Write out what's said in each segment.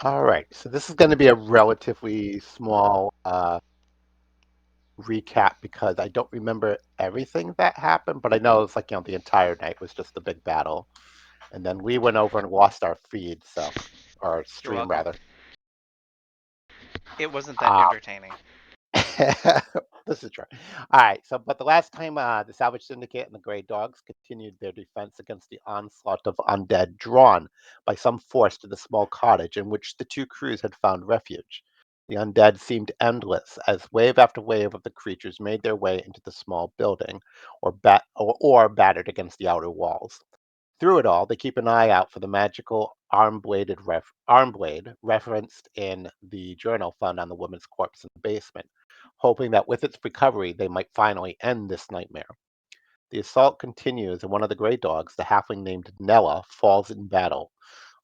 All right, so this is going to be a relatively small recap because I don't remember everything that happened, but I know it's like, the entire night was just a big battle. And then we went over and lost our feed, so, or You're stream welcome. rather. It wasn't that Uh, entertaining. this is true. All right, so, but the last time the Salvage Syndicate and the Grey Dogs continued their defense against the onslaught of undead drawn by some force to the small cottage in which the two crews had found refuge. The undead seemed endless as wave after wave of the creatures made their way into the small building or battered against the outer walls. Through it all, they keep an eye out for the magical arm blade referenced in the journal found on the woman's corpse in the basement, hoping that with its recovery they might finally end this nightmare. The assault continues, and one of the Grey Dogs, the halfling named Nella, falls in battle.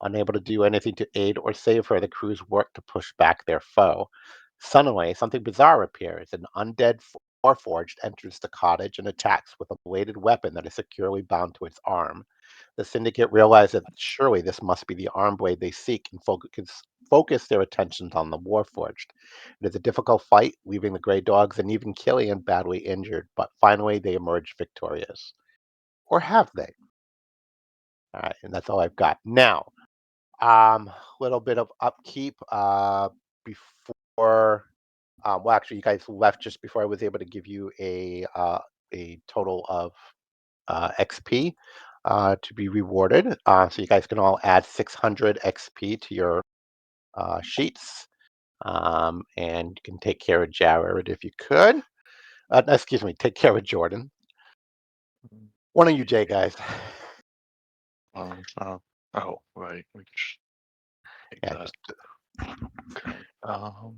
Unable to do anything to aid or save her, the crews work to push back their foe. Suddenly, something bizarre appears. An undead Warforged enters the cottage and attacks with a bladed weapon that is securely bound to its arm. The Syndicate realize that surely this must be the arm blade they seek and focus their attentions on the Warforged. It is a difficult fight, leaving the Grey Dogs and even Killian badly injured, but finally they emerge victorious. Or have they? All right, and that's all I've got. Now, little bit of upkeep before. Well, actually, you guys left just before I was able to give you a total of XP to be rewarded. So you guys can all add 600 XP to your sheets, and you can take care of Jared if you could. No, excuse me, take care of Jordan. One of you J guys. Uh, oh, right. We just take Yeah, that. just Okay. all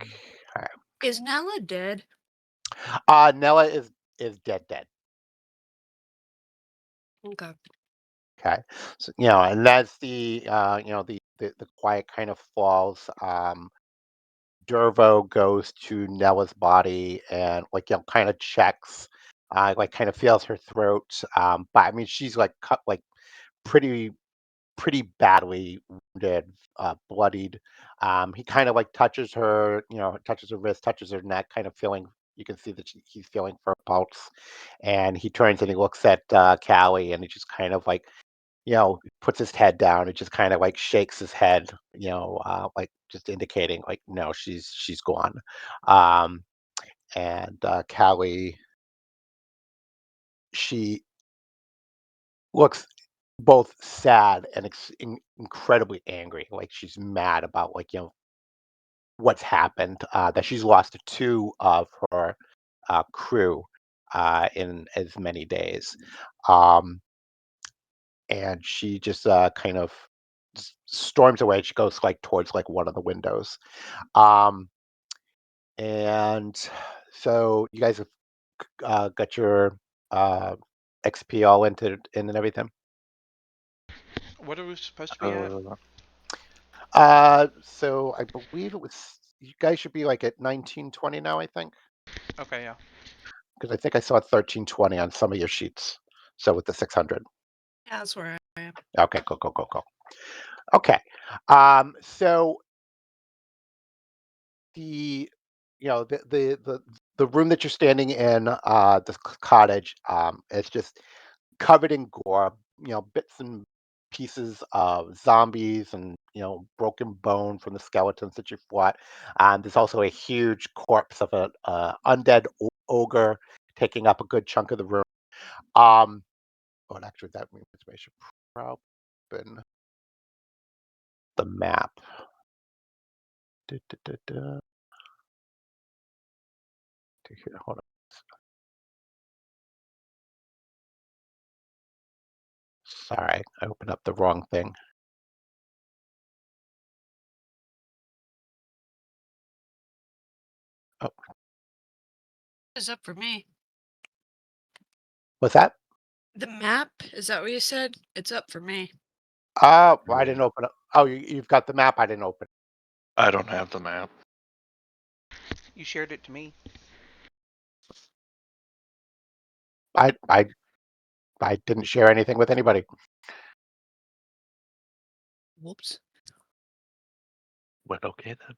right. Is Nala dead? Nella is dead. Okay. Okay, so and that's the the quiet kind of falls. Dervo goes to Nella's body and like kind of checks, like kind of feels her throat. But I mean she's like cut like pretty pretty badly wounded, bloodied. He kind of like touches her, touches her wrist, touches her neck, kind of feeling. You can see that he's feeling for a pulse, and he turns and he looks at Callie, and he just kind of like puts his head down and just kind of like shakes his head, like just indicating like no, she's gone. Um, and Callie, she looks both sad and incredibly angry. Like she's mad about like what's happened. That she's lost two of her crew in as many days, um, and she just kind of storms away. She goes like towards like one of the windows, um, and so you guys have got your uh, XP all into in and everything. What are we supposed to be at? Uh, So I believe it was you guys should be like at 1920 now, I think, Okay, yeah. because I think I saw 1320 on some of your sheets. So with the 600. Yeah, that's where I am. Okay, go. Okay. So the you know the room that you're standing in, the cottage, is just covered in gore, bits and pieces of zombies and broken bone from the skeletons that you fought. There's also a huge corpse of an undead ogre taking up a good chunk of the room. Um, oh, and actually, that means I should probably open the map. Da, da, da, da. Here, hold on. Sorry, I opened up the wrong thing. Oh, It's up for me. what's that? The map? Is that what you said? It's up for me. Well, I didn't open it. Oh, you've got the map. I didn't open. I don't have the map. You shared it to me. I didn't share anything with anybody. Whoops. But okay then.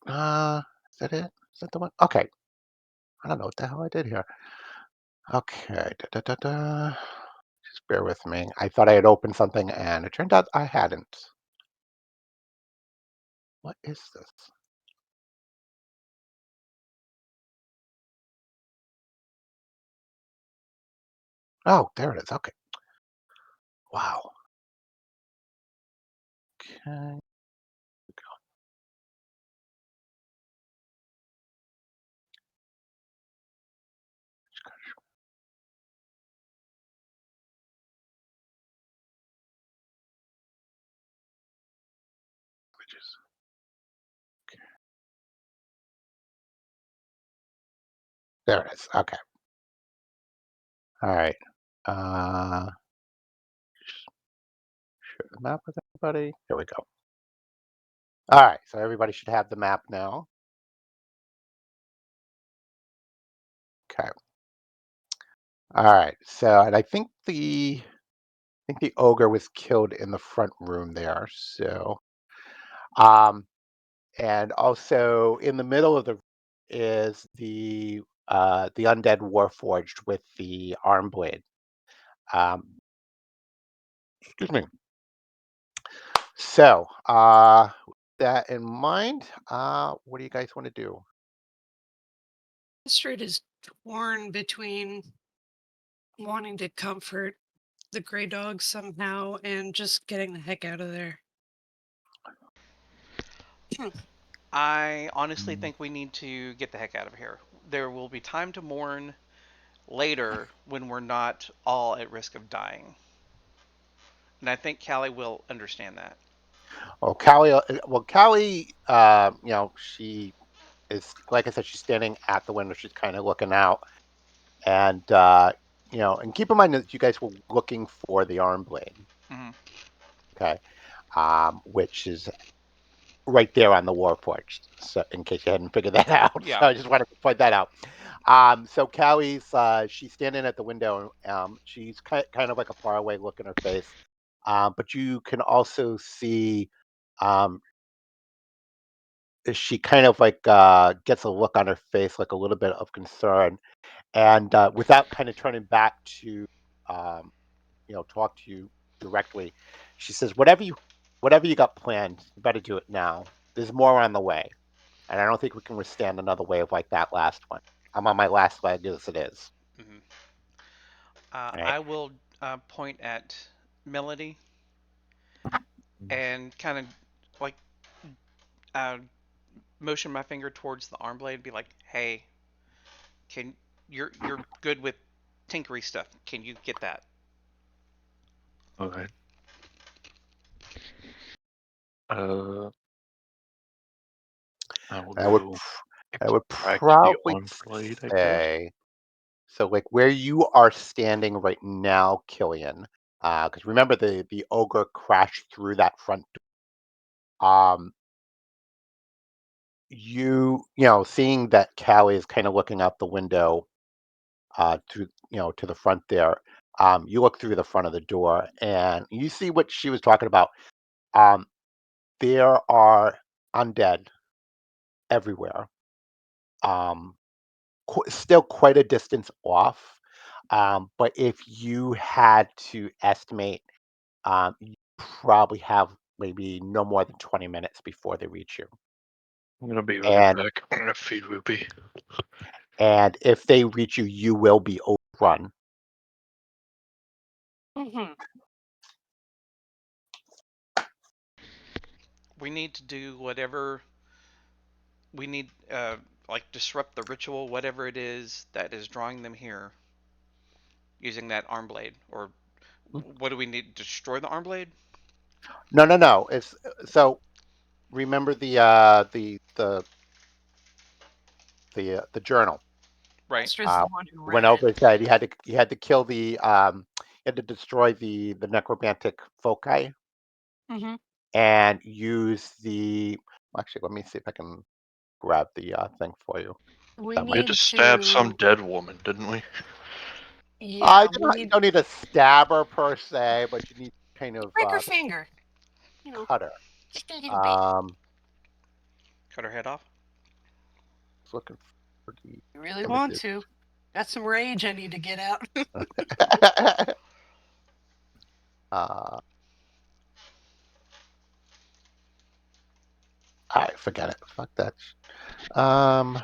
Is that it? Is that the one? Okay. I don't know what the hell I did here. Okay. Da, da, da, da. Just bear with me. I thought I had opened something, and it turned out I hadn't. What is this? Oh, there it is. Okay. Wow. Okay. There it is. Okay. All right. Uh, share the map with everybody. Here we go. All right. So everybody should have the map now. Okay. All right. So, and I think the ogre was killed in the front room there. So, um, and also in the middle of the is the undead warforged with the arm blade. Um, excuse me. So, with that in mind, what do you guys want to do? Astrid is torn between wanting to comfort the gray dog somehow and just getting the heck out of there. I honestly think we need to get the heck out of here. There will be time to mourn later when we're not all at risk of dying. And I think Callie will understand that. Callie, she is, like I said, she's standing at the window. She's kind of looking out, and and keep in mind that you guys were looking for the arm blade, Hmm. okay, which is right there on the war porch. So, in case you hadn't figured that out, Yeah. so I just wanted to point that out. So Callie's she's standing at the window. She's kind of like a faraway look in her face, but you can also see. Um, she kind of like gets a look on her face, like a little bit of concern, and without kind of turning back to um, talk to you directly, she says, whatever you got planned, you better do it now. There's more on the way, and I don't think we can withstand another wave like that last one. I'm on my last leg as it is. Hmm. Right? I will point at Melody and kind of like uh, motion my finger towards the arm blade and be like, "Hey, can you're good with tinkery stuff? Can you get that?" Okay. Uh, I will I would go I would extract the probably arm blade, I guess. say so. Like where you are standing right now, Killian, because remember the ogre crashed through that front door. Seeing that Callie is kind of looking out the window to the front there. You look through the front of the door and you see what she was talking about. Um, there are undead everywhere. Um, Still quite a distance off. But if you had to estimate, you probably have maybe no more than 20 minutes before they reach you. I'm gonna be right And back. I'm gonna feed Ruby. and if they reach you, you will be overrun. Hmm. We need to do whatever we need, like disrupt the ritual, whatever it is that is drawing them here, using that arm blade. Or what do we need to destroy the arm blade? No, no, no. It's so remember the journal. Right. Astrid's Uh, the one who went read it. over said you had to kill you had to destroy the necromantic foci Hmm. and use the. Actually, let me see if I can grab the thing for you. We That We might. had to need stab some to, dead woman, didn't we? yeah, You we need don't need a stabber per se, but you need kind of break her finger. cutter. Just a little bit. Um, Cut her head off. was looking for the You really want images. to. Got some rage I need to get out. uh, all right, forget it. Fuck that. Um,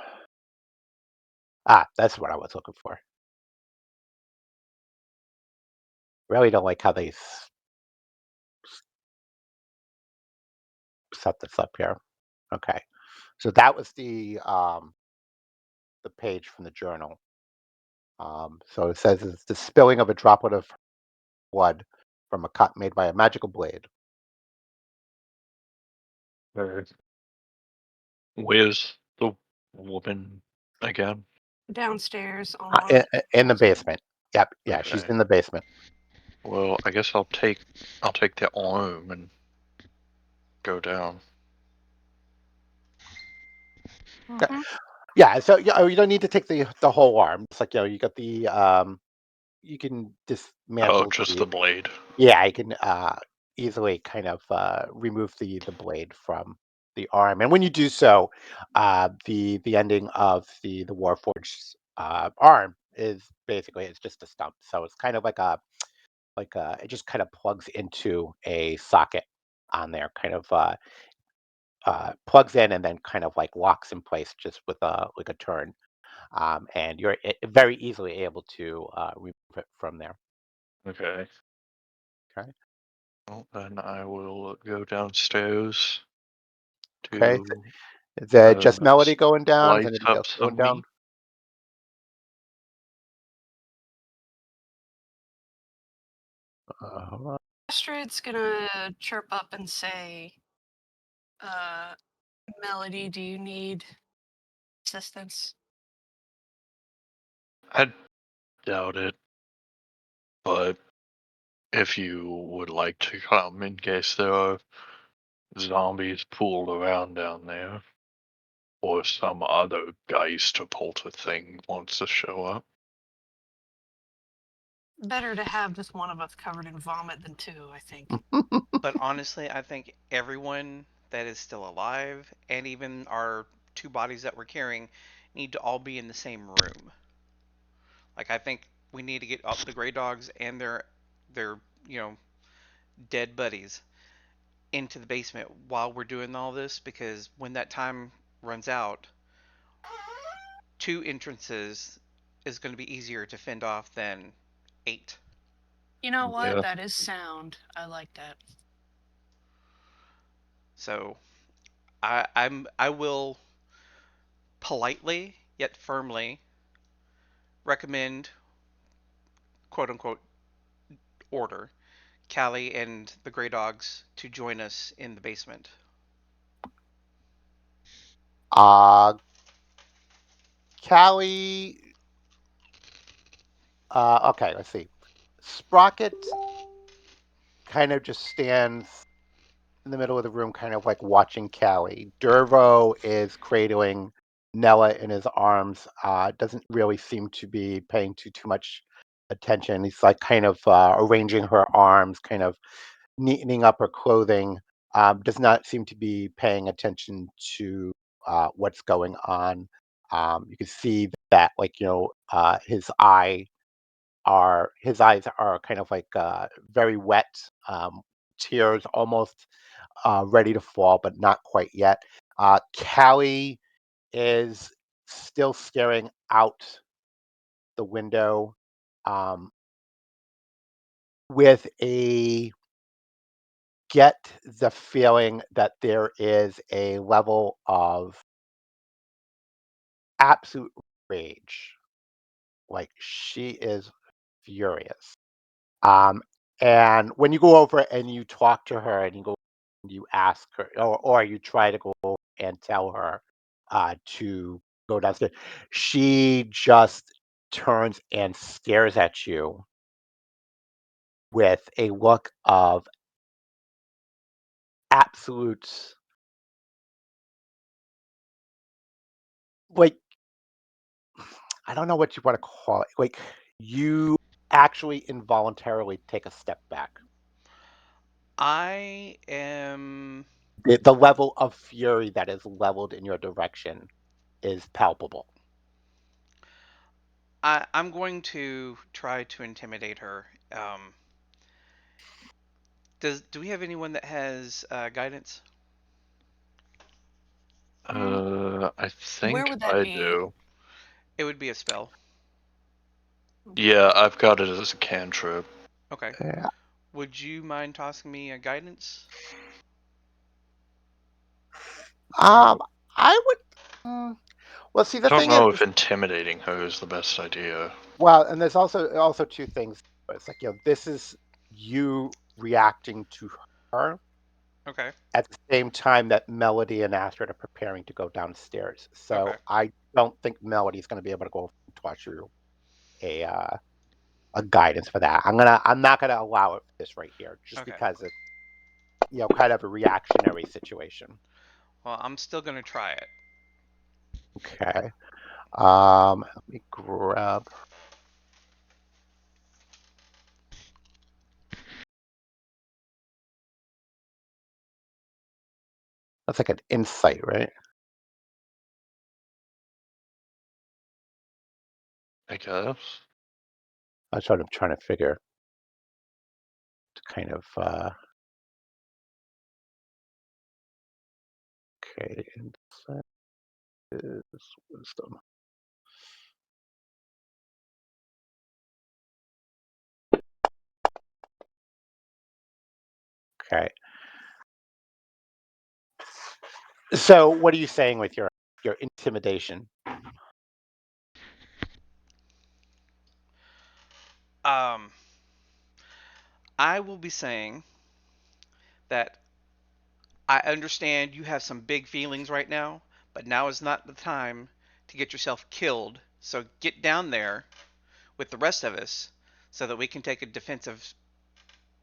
that's what I was looking for. Really don't like how they set this up here. Okay, so that was the page from the journal. So it says it's the spilling of a droplet of blood from a cut made by a magical blade. Uh, Where's the woman again? Downstairs Uh, on in, in the closet. basement. Yep, yeah, she's Okay. in the basement. Well, I guess I'll take the arm and go down. Okay. Mm-hmm. Yeah, so you don't need to take the whole arm. It's like you got the you can Oh, dismantle just the the blade. yeah, I can easily kind of remove the blade from the arm, and when you do so, the ending of the Warforged's arm is basically it's just a stump. So it's kind of it just kind of plugs into a socket on there, kind of plugs in and then kind of like locks in place just with a like a turn, and you're very easily able to remove it from there. Okay. Okay. Well, then I will go downstairs Okay. to Is it uh, just Melody going down? Is light anybody up else going some down? meat. Uh, Astrid's gonna chirp up and say, uh, Melody, do you need assistance? I doubt it, but if you would like to come in case there are zombies pooled around down there, or some other geist or polter thing wants to show up. Better to have just one of us covered in vomit than two, I think. But honestly, I think everyone that is still alive, and even our two bodies that we're carrying, need to all be in the same room. Like I think we need to get up the gray dogs and their you know dead buddies into the basement while we're doing all this, because when that time runs out, two entrances is going to be easier to fend off than eight. You know what? Yeah. That is sound. I like that. So I will politely yet firmly recommend, quote unquote, order Callie and the Grey Dogs to join us in the basement. uh, Callie. Okay, let's see. Sprocket kind of just stands in the middle of the room, kind of like watching Callie. Dervo is cradling Nella in his arms. Doesn't really seem to be paying too much attention. He's like kind of arranging her arms, kind of neatening up her clothing. Does not seem to be paying attention to what's going on. You can see that, like his eyes are kind of like very wet, tears almost ready to fall, but not quite yet. Callie is still staring out the window um, with a get the feeling that there is a level of absolute rage. Like she is furious. Um, and when you go over and you talk to her and you ask her, or you try to go and tell her to go downstairs, she just turns and stares at you with a look of absolute, like, I don't know what you want to call it. Like, you actually involuntarily take a step back. I am. the level of fury that is leveled in your direction is palpable. I'm going to try to intimidate her. Do we have anyone that has guidance? Mm, I where think would that I be? do. It would be a spell. Yeah, I've got it as a cantrip. Okay. Yeah. Would you mind tossing me a guidance? Um, I would. Well, see, I the don't thing is, know if intimidating her is the best idea. well, and there's also two things. It's like this is you reacting to her Okay. at the same time that Melody and Astrid are preparing to go downstairs. Okay. So I don't think Melody's going to be able to go toss you a a guidance for that. I'm not gonna allow it for this right here, just Okay. because it's kind of a reactionary situation. Well, I'm still gonna try it. Okay. Let me grab. That's like an insight, right? I guess. That's what I'm trying to figure. To kind of okay, insight is wisdom. Okay. So what are you saying with your intimidation? Um, I will be saying that I understand you have some big feelings right now, but now is not the time to get yourself killed. So get down there with the rest of us so that we can take a defensive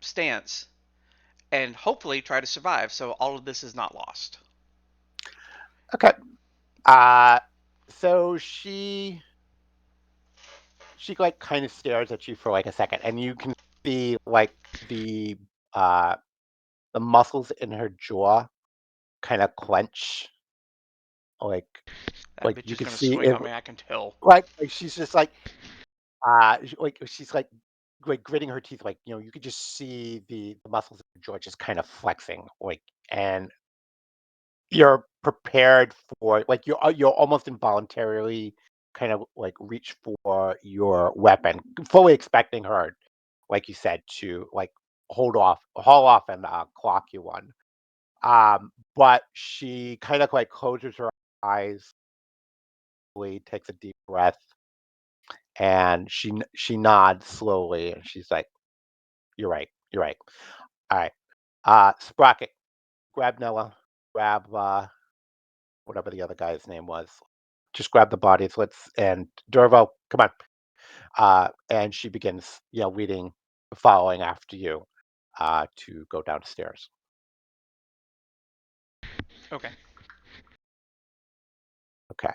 stance and hopefully try to survive so all of this is not lost. Okay. Uh so she like kind of stares at you for like a second, and you can see like uh the muscles in her jaw kind of clench, like That bitch you is could gonna see swing it, on me, I can tell. like she's just like she's like gritting her teeth, like you could just see the muscles of her jaw just kind of flexing, like, and you're prepared for, like, you're almost involuntarily kind of like reach for your weapon, fully expecting her, like you said, to like haul off and clock you one. But she kind of like closes her eyes, takes a deep breath, and she nods slowly, and she's like, "You're right. You're right. All right. Sprocket, grab Noah, grab whatever the other guy's name was. Just grab the bodies. Let's and Dervo, come on." And she begins, leading, following after you, to go downstairs. Okay. Okay.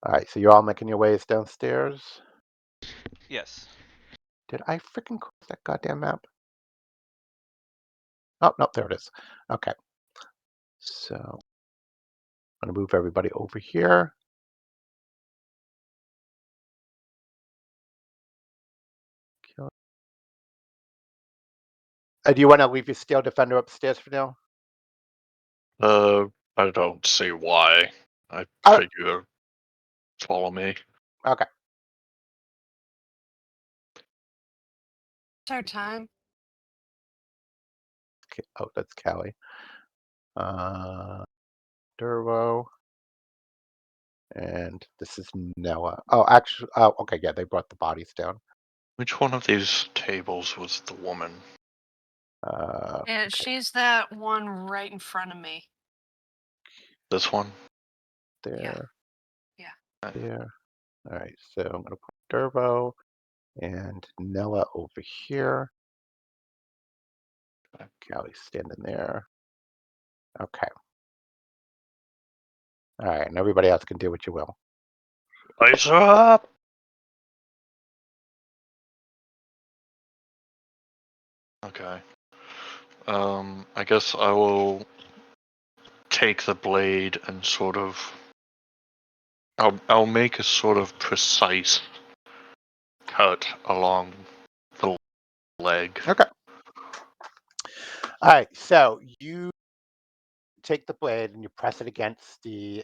All right. So you're all making your ways downstairs. Yes. Did I freaking close that goddamn map? Oh no, there it is. Okay. So I'm gonna move everybody over here. Kill- do you want to leave your steel defender upstairs for now? Uh, I don't see why. I Oh, figure follow me. okay. It's our time. Oh, that's Callie. Uh, Dervo, and this is Noah. Oh, actually, oh, okay, yeah, they brought the bodies down. Which one of these tables was the woman? Yeah, Okay, she's that one right in front of me. This one? Yeah, there, yeah. Uh, there. All right, so I'm gonna put Dervo and Noah over here. Callie's standing there. Okay. All right, and everybody else can do what you will. Lights up! Okay. I guess I will take the blade and sort of. I'll make a sort of precise cut along the leg. Okay. All right. So you take the blade and you press it against the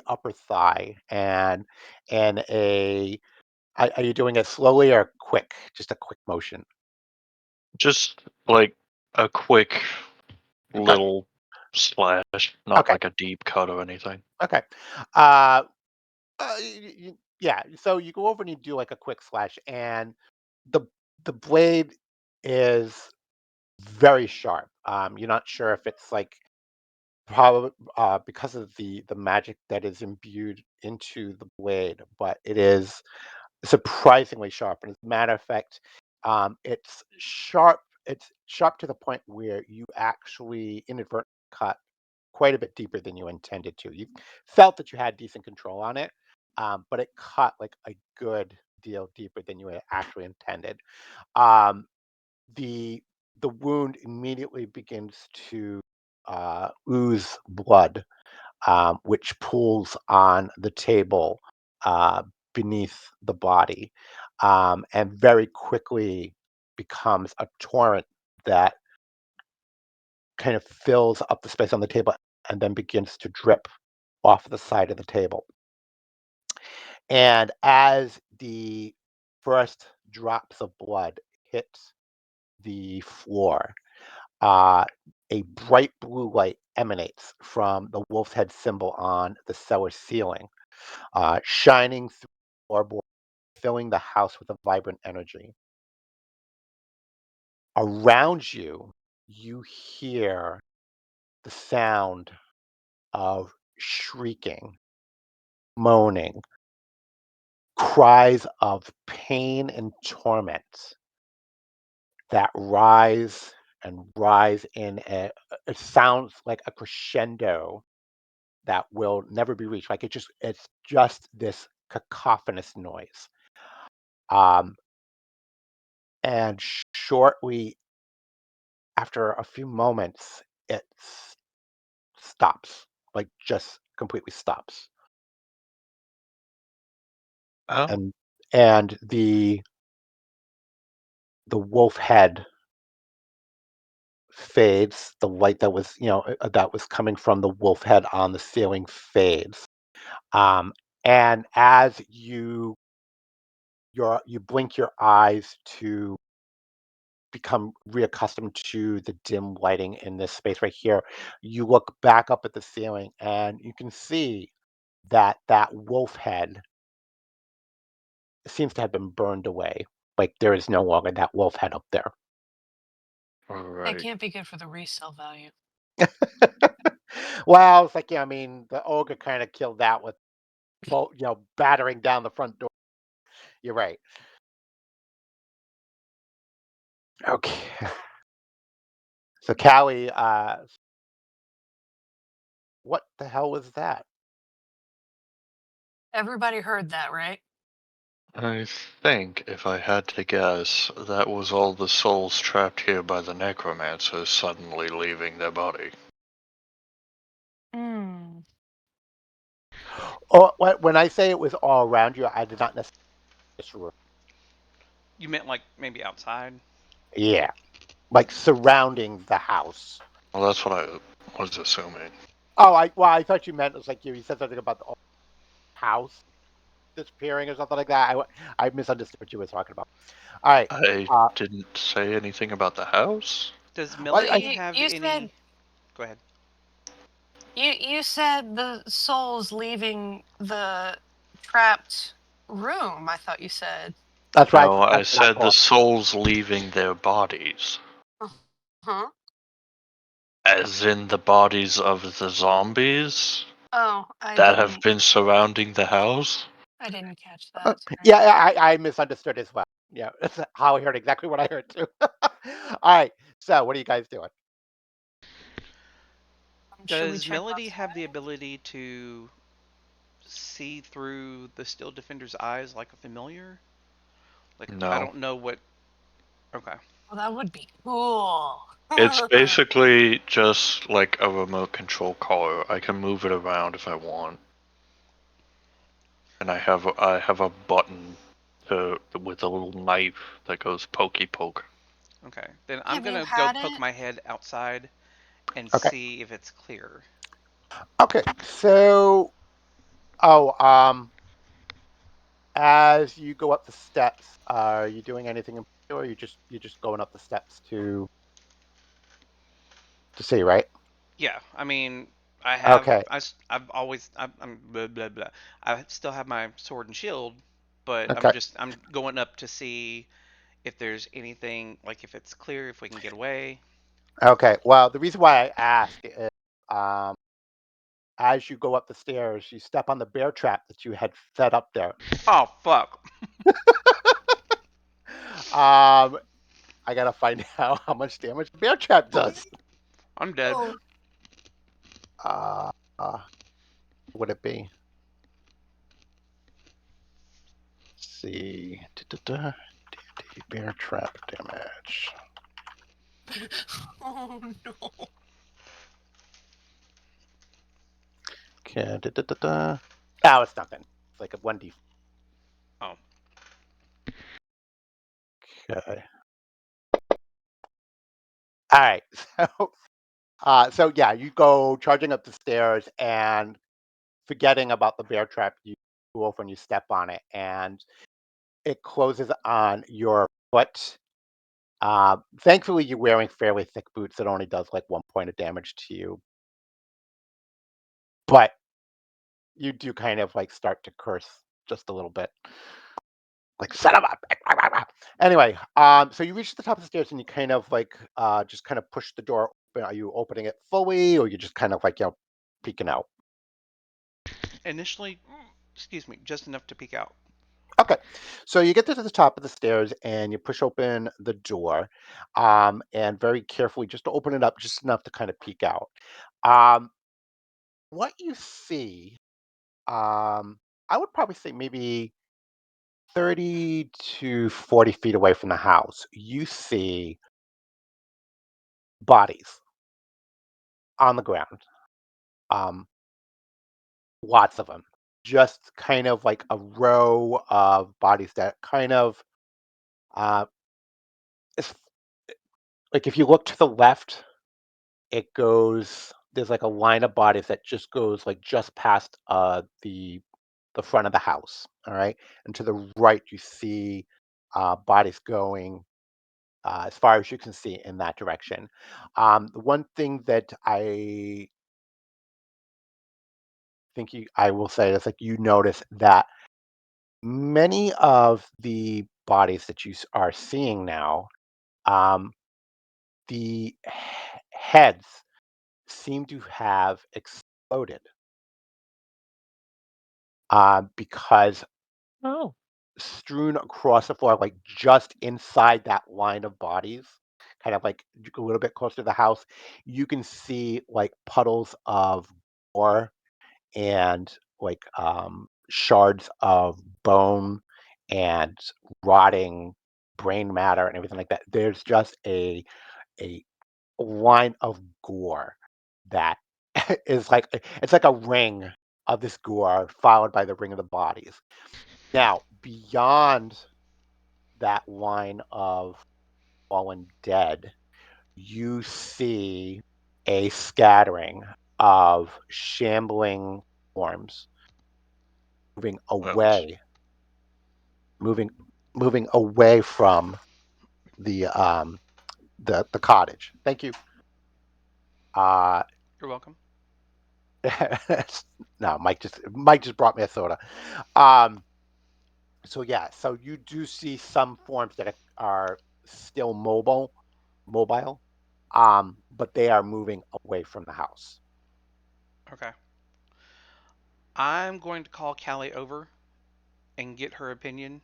upper thigh, and are you doing it slowly or quick? Just a quick motion. Just like a quick Okay. little slash, not Okay. like a deep cut or anything. Okay. Yeah. So you go over and you do like a quick slash, and the the blade is very sharp. You're not sure if it's like probably because of the magic that is imbued into the blade, but it is surprisingly sharp. And as a matter of fact, it's sharp. It's sharp to the point where you actually inadvertently cut quite a bit deeper than you intended to. You felt that you had decent control on it, but it cut like a good deal deeper than you had actually intended. Um, the the wound immediately begins to ooze blood, which pools on the table uh, beneath the body, and very quickly becomes a torrent that kind of fills up the space on the table and then begins to drip off the side of the table. And as the first drops of blood hit the floor, uh, a bright blue light emanates from the wolf's head symbol on the cellar ceiling, shining through the floorboard, filling the house with a vibrant energy. Around you, you hear the sound of shrieking, moaning, cries of pain and torment that rise and rise in it sounds like a crescendo that will never be reached. Like it's just this cacophonous noise. Um, and shortly after a few moments, it stops, like just completely stops. Oh, And and the wolf head fades. The light that was, that was coming from the wolf head on the ceiling fades. Um, and as you blink your eyes to become reaccustomed to the dim lighting in this space right here, you look back up at the ceiling and you can see that that wolf head seems to have been burned away. Like there is no longer that wolf head up there. That right. can't be good for the resale value. Well, it's like, yeah, I mean, the ogre kind of killed that with battering down the front door. You're right. Okay. So Callie, what the hell was that? Everybody heard that, right? I think, if I had to guess, that was all the souls trapped here by the necromancers suddenly leaving their body. Hmm. Oh, when I say it was all around you, I did not necessarily this room. You meant like maybe outside? Yeah, like surrounding the house. Well, that's what I was assuming. Oh, I thought you meant it was like you said something about the house disappearing or something like that. I misunderstood what you were talking about. All right. I Uh, didn't say anything about the house. Does well, Melody I You have you said any? Go ahead. you said the souls leaving the trapped room. I thought you said. that's right. No, I That's what I said the thought. souls leaving their bodies. Huh? As in the bodies of the zombies Oh, that have been surrounding the house? I didn't catch that. Sorry. Yeah, I misunderstood as well. Yeah, that's how I heard exactly what I heard too. All right. So, what are you guys doing? Should we Does check Melody have the outside? ability to see through the Steel Defender's eyes like a familiar? Like I No. don't know what. Okay. Well, that would be cool. It's basically just like a remote control car. I can move it around if I want, and I have a button to with a little knife that goes pokey poke. Okay. Then I'm Have you gonna go had poke it? my head outside and Okay. see if it's clear. Okay. So, oh, as you go up the steps, are you doing anything in particular? Or you just going up the steps to see, right? Yeah, I mean, I have Okay. I've always I'm blah blah blah. I still have my sword and shield, but Okay. I'm going up to see if there's anything, like if it's clear, if we can get away. Okay. Well, the reason why I ask is, um, as you go up the stairs, you step on the bear trap that you had set up there. Oh fuck! Um, I gotta find out how much damage the bear trap does. I'm dead. Oh, Uh, uh would it be? Let's see. Da-da-da. D&D bear trap damage. oh no. Okay. Da-da-da-da. Oh, it's nothing. It's like a 1d. Oh, Okay. All right. So yeah, you go charging up the stairs and forgetting about the bear trap. You go off when you step on it, and it closes on your foot. Thankfully, you're wearing fairly thick boots. It only does like 1 point of damage to you, but you do kind of like start to curse just a little bit, like "son of a." Anyway, so you reach the top of the stairs and you kind of like just kind of push the door open. Are you opening it fully, or you just kind of like peeking out? initially, excuse me, just enough to peek out. Okay, so you get to the top of the stairs and you push open the door, and very carefully just to open it up just enough to kind of peek out. Um, what you see, I would probably say maybe 30 to 40 feet away from the house, you see bodies on the ground. Um, Lots of them. Just kind of like a row of bodies that kind of, uh, it's like if you look to the left, it goes there's like a line of bodies that just goes like just past the front of the house. All right. And to the right you see bodies going as far as you can see in that direction. The one thing that I think I will say is like you notice that many of the bodies that are seeing now, um, the heads seem to have exploded, because Oh. strewn across the floor, like just inside that line of bodies, kind of like a little bit closer to the house, you can see like puddles of gore and like shards of bone and rotting brain matter and everything like that. There's just a line of gore that is like it's like a ring of this gore followed by the ring of the bodies. Now, beyond that line of fallen dead, you see a scattering of shambling forms moving Well, away, moving moving away from the the cottage. Thank you. Uh You're welcome. no, Mike just brought me a soda. Um so yeah, so you do see some forms that are still mobile, but they are moving away from the house. Okay. I'm going to call Callie over and get her opinion.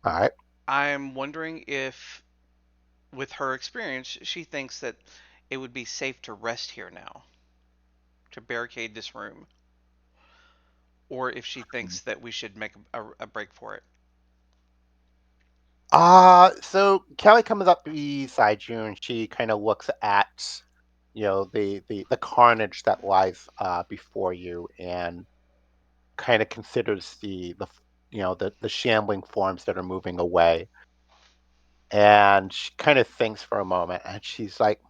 All right. I'm wondering if, with her experience, she thinks that it would be safe to rest here now, to barricade this room, or if she thinks that we should make a break for it. So Kelly comes up beside you, and she kind of looks at, the carnage that lies before you, and kind of considers the shambling forms that are moving away, and she kind of thinks for a moment, and she's like,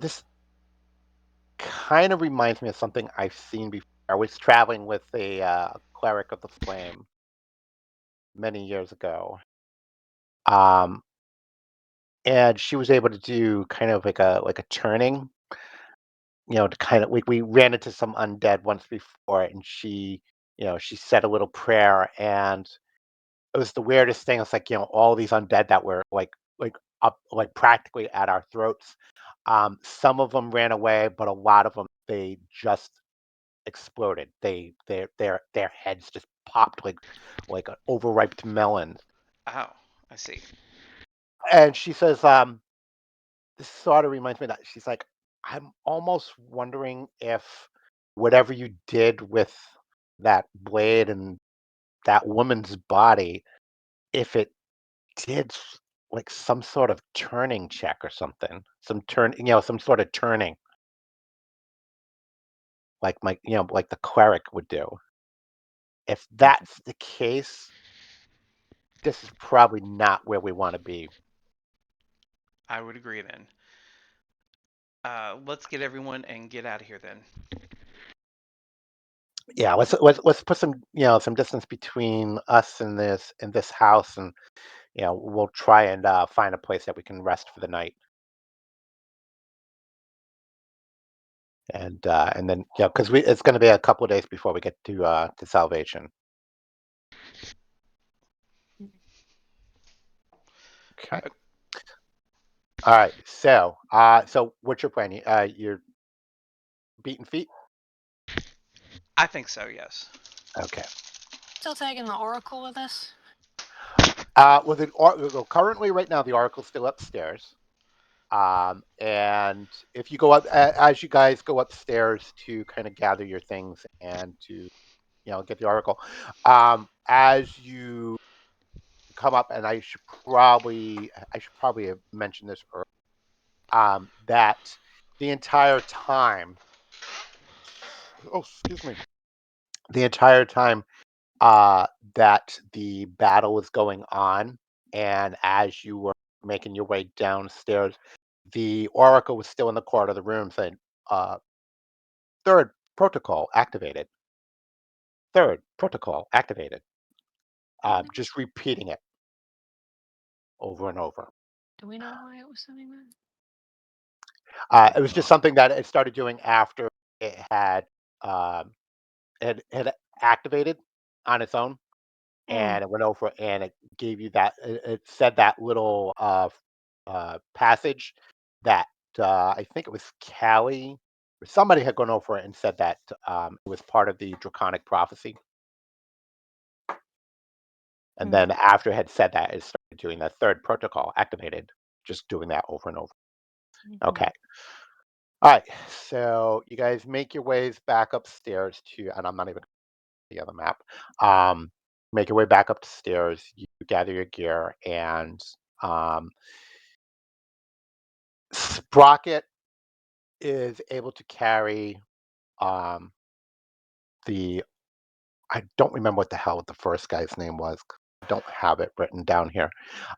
this kind of reminds me of something I've seen before. I was traveling with a cleric of the flame many years ago. Um, and she was able to do kind of like a turning, to kind of we ran into some undead once before, and she said a little prayer, and it was the weirdest thing. It's like, all these undead that were like up like practically at our throats. Some of them ran away, but a lot of them, they just exploded. Their heads just popped like overripe melons. Oh, I see. And she says, this sort of reminds me of that she's like, I'm almost wondering if whatever you did with that blade and that woman's body, if it did like some sort of turning check or something, some sort of turning, like the cleric would do. If that's the case, this is probably not where we want to be. I would agree then. Let's get everyone and get out of here then. Yeah, let's put some distance between us and this house, and we'll try and find a place that we can rest for the night, and then because we it's going to be a couple of days before we get to salvation. Okay. Uh, All right. So what's your plan? You're beating feet. I think so. Yes. Okay. Still taking the Oracle with us? Well, currently right now the oracle's still upstairs. And if you go up, as you guys go upstairs to kind of gather your things and to, get the oracle, as you come up, and I should probably have mentioned this earlier, that the entire time, oh, excuse me, the entire time, uh, that the battle was going on, and as you were making your way downstairs, the oracle was still in the corner of the room saying, uh, "Third protocol activated. Third protocol activated." Just repeating it over and over. Do we know why it was sending that? It was just something that it started doing after it um, had activated on its own, Mm. and it went over and it gave you that. It said that little passage that I think it was Callie or somebody had gone over it and said that it was part of the draconic prophecy. And Mm. then after it had said that, it started doing the third protocol activated, just doing that over and over. Mhm. Okay. All right. So you guys make your ways back upstairs to, and I'm not even the other map. Um, make your way back upstairs. You gather your gear, and um, Sprocket is able to carry um, the. I don't remember what the hell the first guy's name was. I don't have it written down here.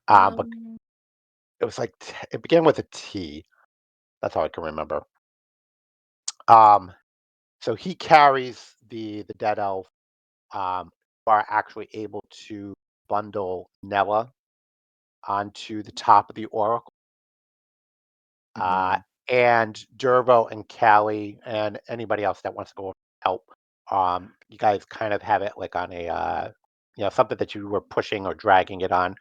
But Um, it was like it began with a T. That's all I can remember. Um, so he carries the dead elf. Are actually able to bundle Nella onto the top of the oracle. Uh, mhm. and Dervo and Callie and anybody else that wants to go over and help. You guys kind of have it like on a something that you were pushing or dragging it on,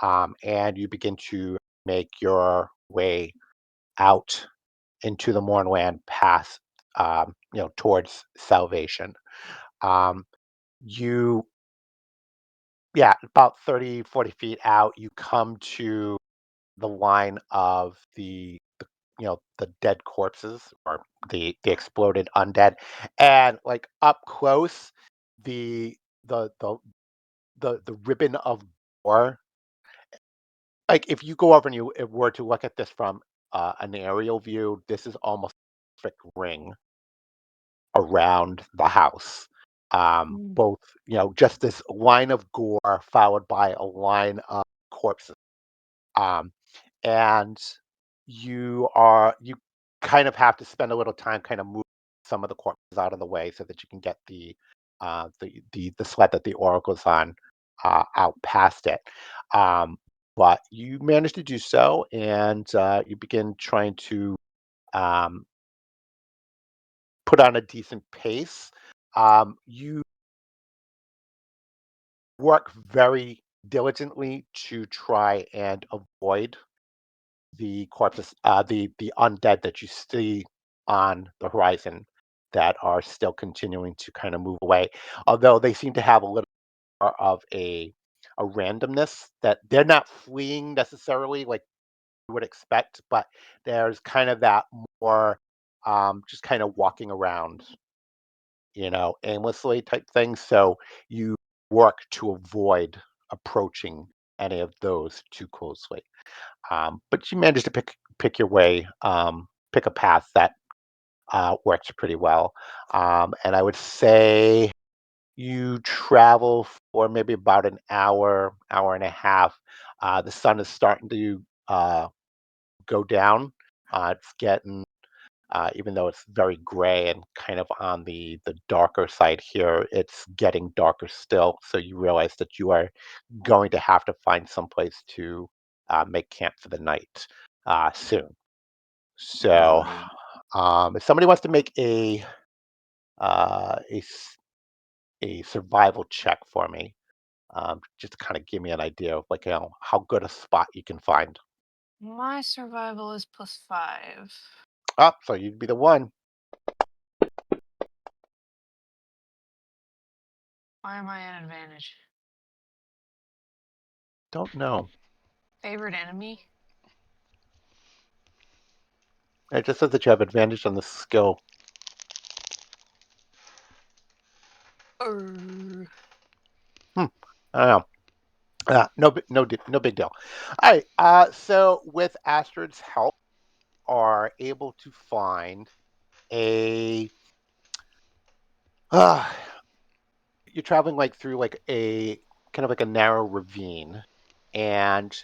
and you begin to make your way out into the Mornland path, towards salvation. Um, you, yeah, about 30, 40 feet out, you come to the line of the dead corpses or the exploded undead, and like up close, the the the the ribbon of or like if you go over and you were to look at this from an aerial view, this is almost a perfect ring around the house. Mm. Both, just this line of gore followed by a line of corpses. Um, and you kind of have to spend a little time kind of moving some of the corpses out of the way so that you can get the sled that the oracle's on out past it. Um, but you manage to do so, and you begin trying to um, put on a decent pace. You work very diligently to try and avoid the corpses, the undead that you see on the horizon that are still continuing to kind of move away. Although they seem to have a little more of a randomness that they're not fleeing necessarily like you would expect, but there's kind of that more just kind of walking around, aimlessly type thing. So you work to avoid approaching any of those too closely. But you managed to pick your way, pick a path that works pretty well. And I would say you travel for maybe about an hour, hour and a half. The sun is starting to go down. It's getting even though it's very gray and kind of on the darker side here, it's getting darker still. So you realize that you are going to have to find some place to make camp for the night soon. So, Right. if somebody wants to make uh, a s- a survival check for me, just to kind of give me an idea of like how good a spot you can find. My survival is +5. Up, so you'd be the one. Why am I at advantage? Don't know. Favorite enemy? It just says that you have advantage on the skill. Er, Hmm. I don't know. No big deal. All right. So with Astrid's help, are able to find a. Uh, you're traveling like through like a kind of like a narrow ravine, and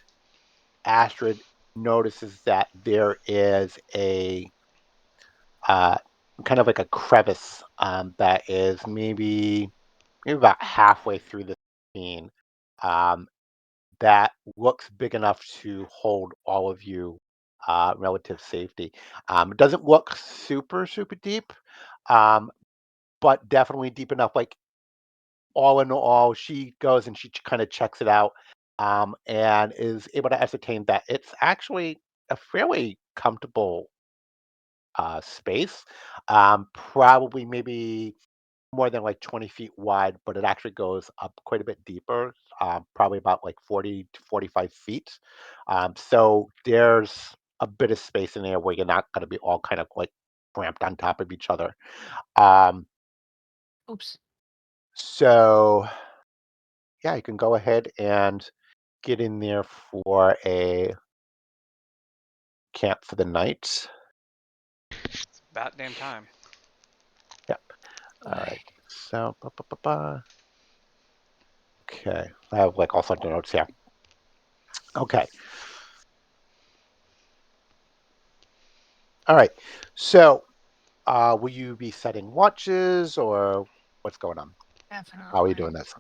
Astrid notices that there is a uh, kind of like a crevice that is maybe about halfway through the ravine. Um, that looks big enough to hold all of you relative safety. It doesn't look super, super deep, um, but definitely deep enough. Like all in all, she goes and she kind of checks it out and is able to ascertain that it's actually a fairly comfortable space. Probably maybe more than like 20 feet wide, but it actually goes up quite a bit deeper, probably about like 40 to 45 feet. So there's a bit of space in there where you're not going to be all kind of like cramped on top of each other. Um, oops. so yeah, you can go ahead and get in there for a camp for the night. About damn time. Yep. All Okay. right. So, okay. I have like all sorts of notes here. Okay. All right. So, will you be setting watches or what's going on? How are you Definitely. doing this?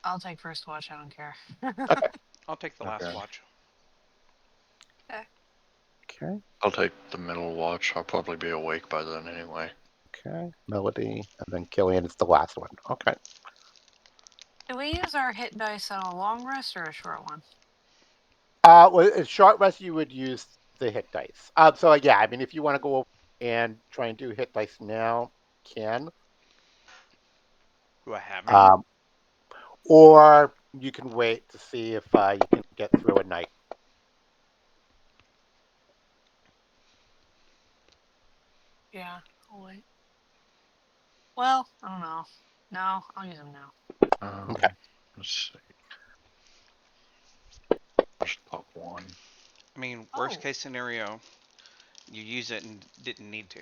I'll take first watch. I don't care. Okay. I'll take the last Okay. watch. Okay. Okay. I'll take the middle watch. I'll probably be awake by then anyway. Okay. Melody, and then Killian is the last one. Okay. Do we use our hit dice on a long rest or a short one? Well, a short rest you would use the hit dice. So yeah, I mean, if you want to go over and try and do hit dice now, can. Do I have any? Um, or you can wait to see if you can get through a night. Yeah. I'll wait. Well, I don't know. No, I'll use them now. Okay. Let's see. Just pop one. I mean, worst Oh, case scenario, you use it and didn't need to,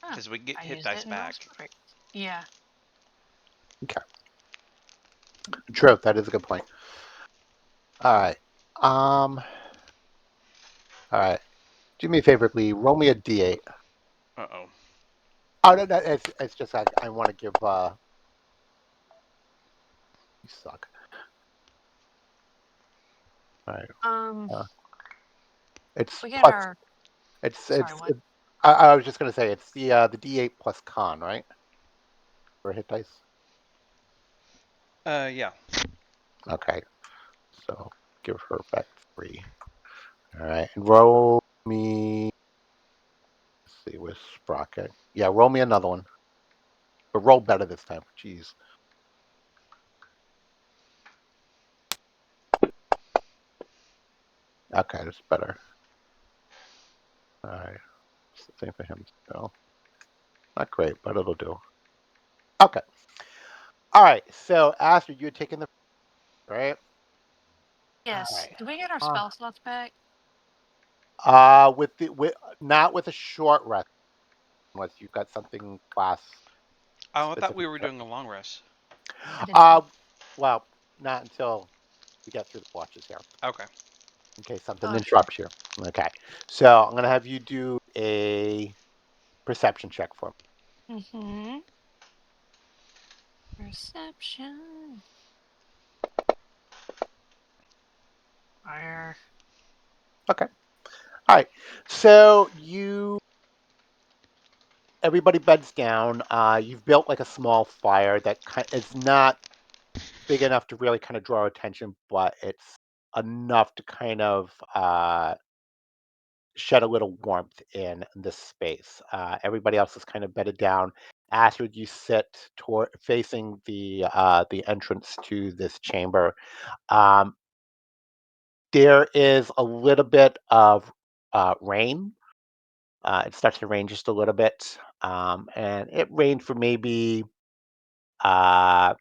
huh. because we get I hit used dice it and it was back. perfect. Yeah. Okay. True. That is a good point. All right. All right. Do me a favor, please. Roll me a d8. Uh oh. Oh no, no, it's just I want to give. You suck. All right. Um, Uh, it's we get plus. our. It's Sorry, it's. what? It, I was just gonna say it's the d8 plus con, right? For hit dice. Yeah. Okay. So give her back 3. All right. And roll me. Let's see, with Sprocket. Yeah, roll me another one. But roll better this time. Jeez. Okay, that's better. All right. It's the same for him still. Not great, but it'll do. Okay. All right. So Astrid, you're taking the right. All Yes. right. Do we get our Uh, spell slots back? with not with a short rest unless you've got something class Oh, I thought we specific. were doing a long rest. I did too. Uh, well, not until we get through the watches here. Okay. In case something Oh, sure. interrupts you. Okay. So I'm gonna have you do a perception check for me. Mm-hmm. Perception. Fire. Okay. All right. So everybody beds down. You've built like a small fire that it's not big enough to really kind of draw attention, but it's enough to kind of shed a little warmth in this space. Everybody else is kind of bedded down. Astrid, you sit facing the entrance to this chamber. Um, there is a little bit of rain. It starts to rain just a little bit, and it rained for uh,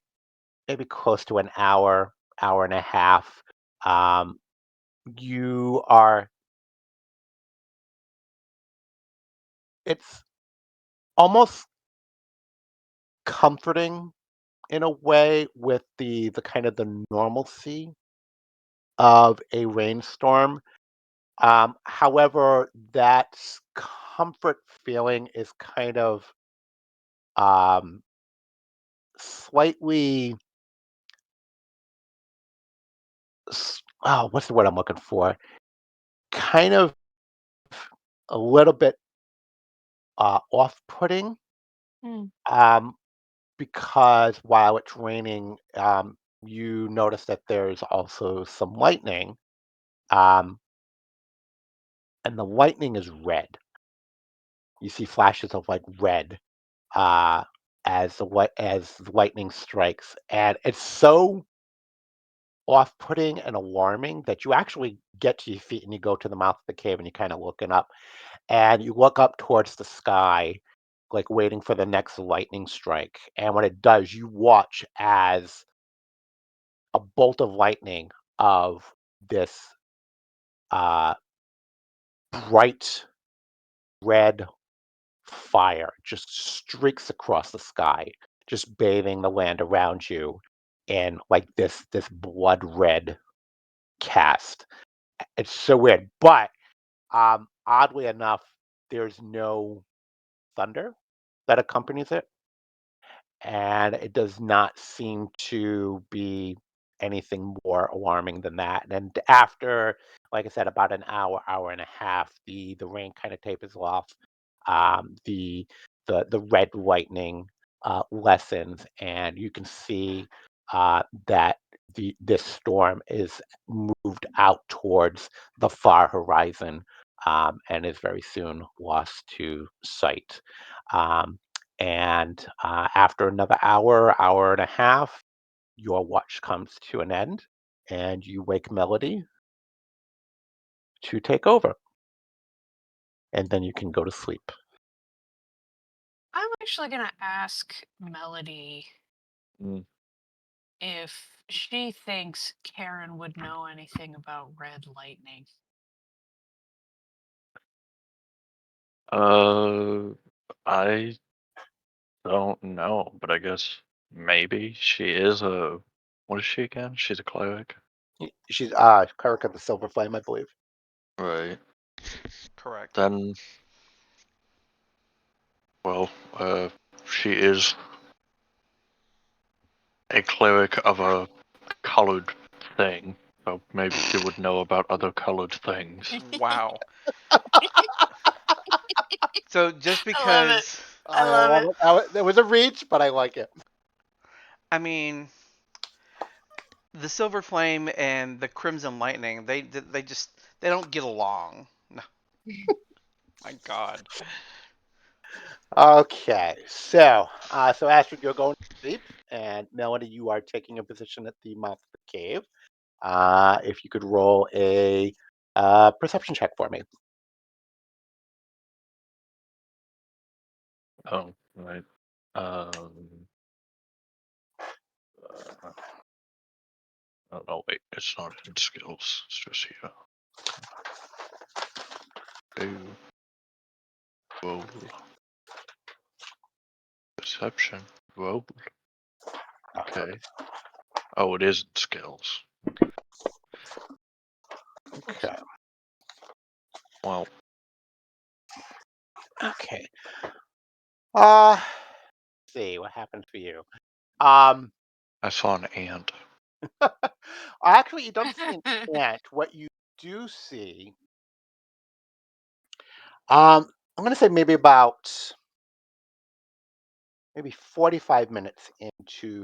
maybe close to an hour, hour and a half. Um, you are. It's almost comforting in a way with the kind of the normalcy of a rainstorm. However, that comfort feeling is kind of um, slightly. What's the word I'm looking for? Kind of a little bit off-putting, Mm. um, because while it's raining, you notice that there's also some lightning, um, and the lightning is red. You see flashes of like red uh, as the lightning strikes, and it's so off-putting and alarming that you actually get to your feet and you go to the mouth of the cave and you're kind of looking up, and you look up towards the sky, like waiting for the next lightning strike. And when it does, you watch as a bolt of lightning of this uh, bright red fire just streaks across the sky, just bathing the land around you in like this blood red cast. It's so weird, but oddly enough, there's no thunder that accompanies it, and it does not seem to be anything more alarming than that. And after, like I said, about an hour, hour and a half, the rain kind of tapers off. The the red lightning lessens, and you can see that this storm is moved out towards the far horizon, and is very soon lost to sight. Um, and after another hour, hour and a half, your watch comes to an end, and you wake Melody to take over, and then you can go to sleep. I'm actually gonna ask Melody. Mm. if she thinks Karen would know anything about red lightning. Uh, I don't know, but I guess maybe she is a. What is she again? She's a cleric, She's cleric of the Silver Flame, I believe. right? Correct. Then, well, she is a cleric of a colored thing, so maybe she would know about other colored things. Wow. So just I love it. because, I I love love it. it. There was a reach, but I like it. I mean, the Silver Flame and the Crimson Lightning, they just they don't get along. No, my God. Okay, so Astrid, you're going to sleep, and Melody, you are taking a position at the mouth of the cave. If you could roll a perception check for me. Oh, right. Um, uh, oh no, wait, it's not in skills. It's just here. Do roll perception. Roll. Okay. Oh, it is in skills. Okay. Well, Okay. Uh, let's see what happened for you. Um, I saw an ant. actually, you don't see an ant. What you do see, I'm going to say maybe 45 minutes into,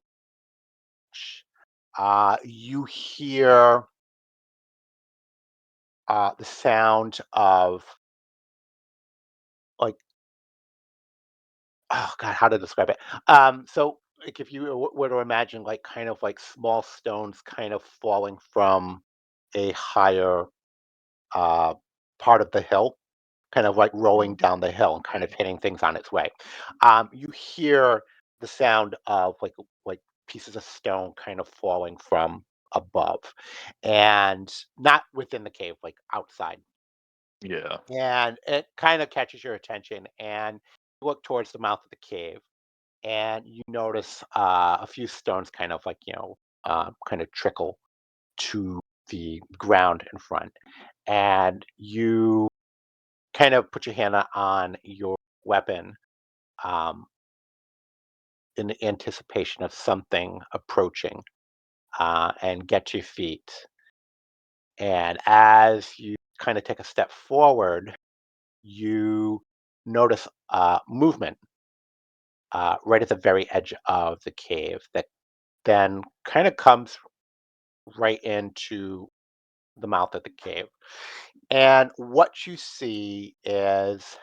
you hear the sound of like, oh God, how to describe it? So like if you were to imagine like kind of like small stones kind of falling from a higher uh, part of the hill, kind of like rolling down the hill and kind of hitting things on its way. You hear the sound of like pieces of stone kind of falling from above, and not within the cave, like outside. Yeah. And it kind of catches your attention, and you look towards the mouth of the cave, and you notice a few stones kind of like kind of trickle to the ground in front, and you kind of put your hand on your weapon um, in anticipation of something approaching, and get to your feet. And as you kind of take a step forward, you notice movement right at the very edge of the cave that then kind of comes right into the mouth of the cave. And what you see is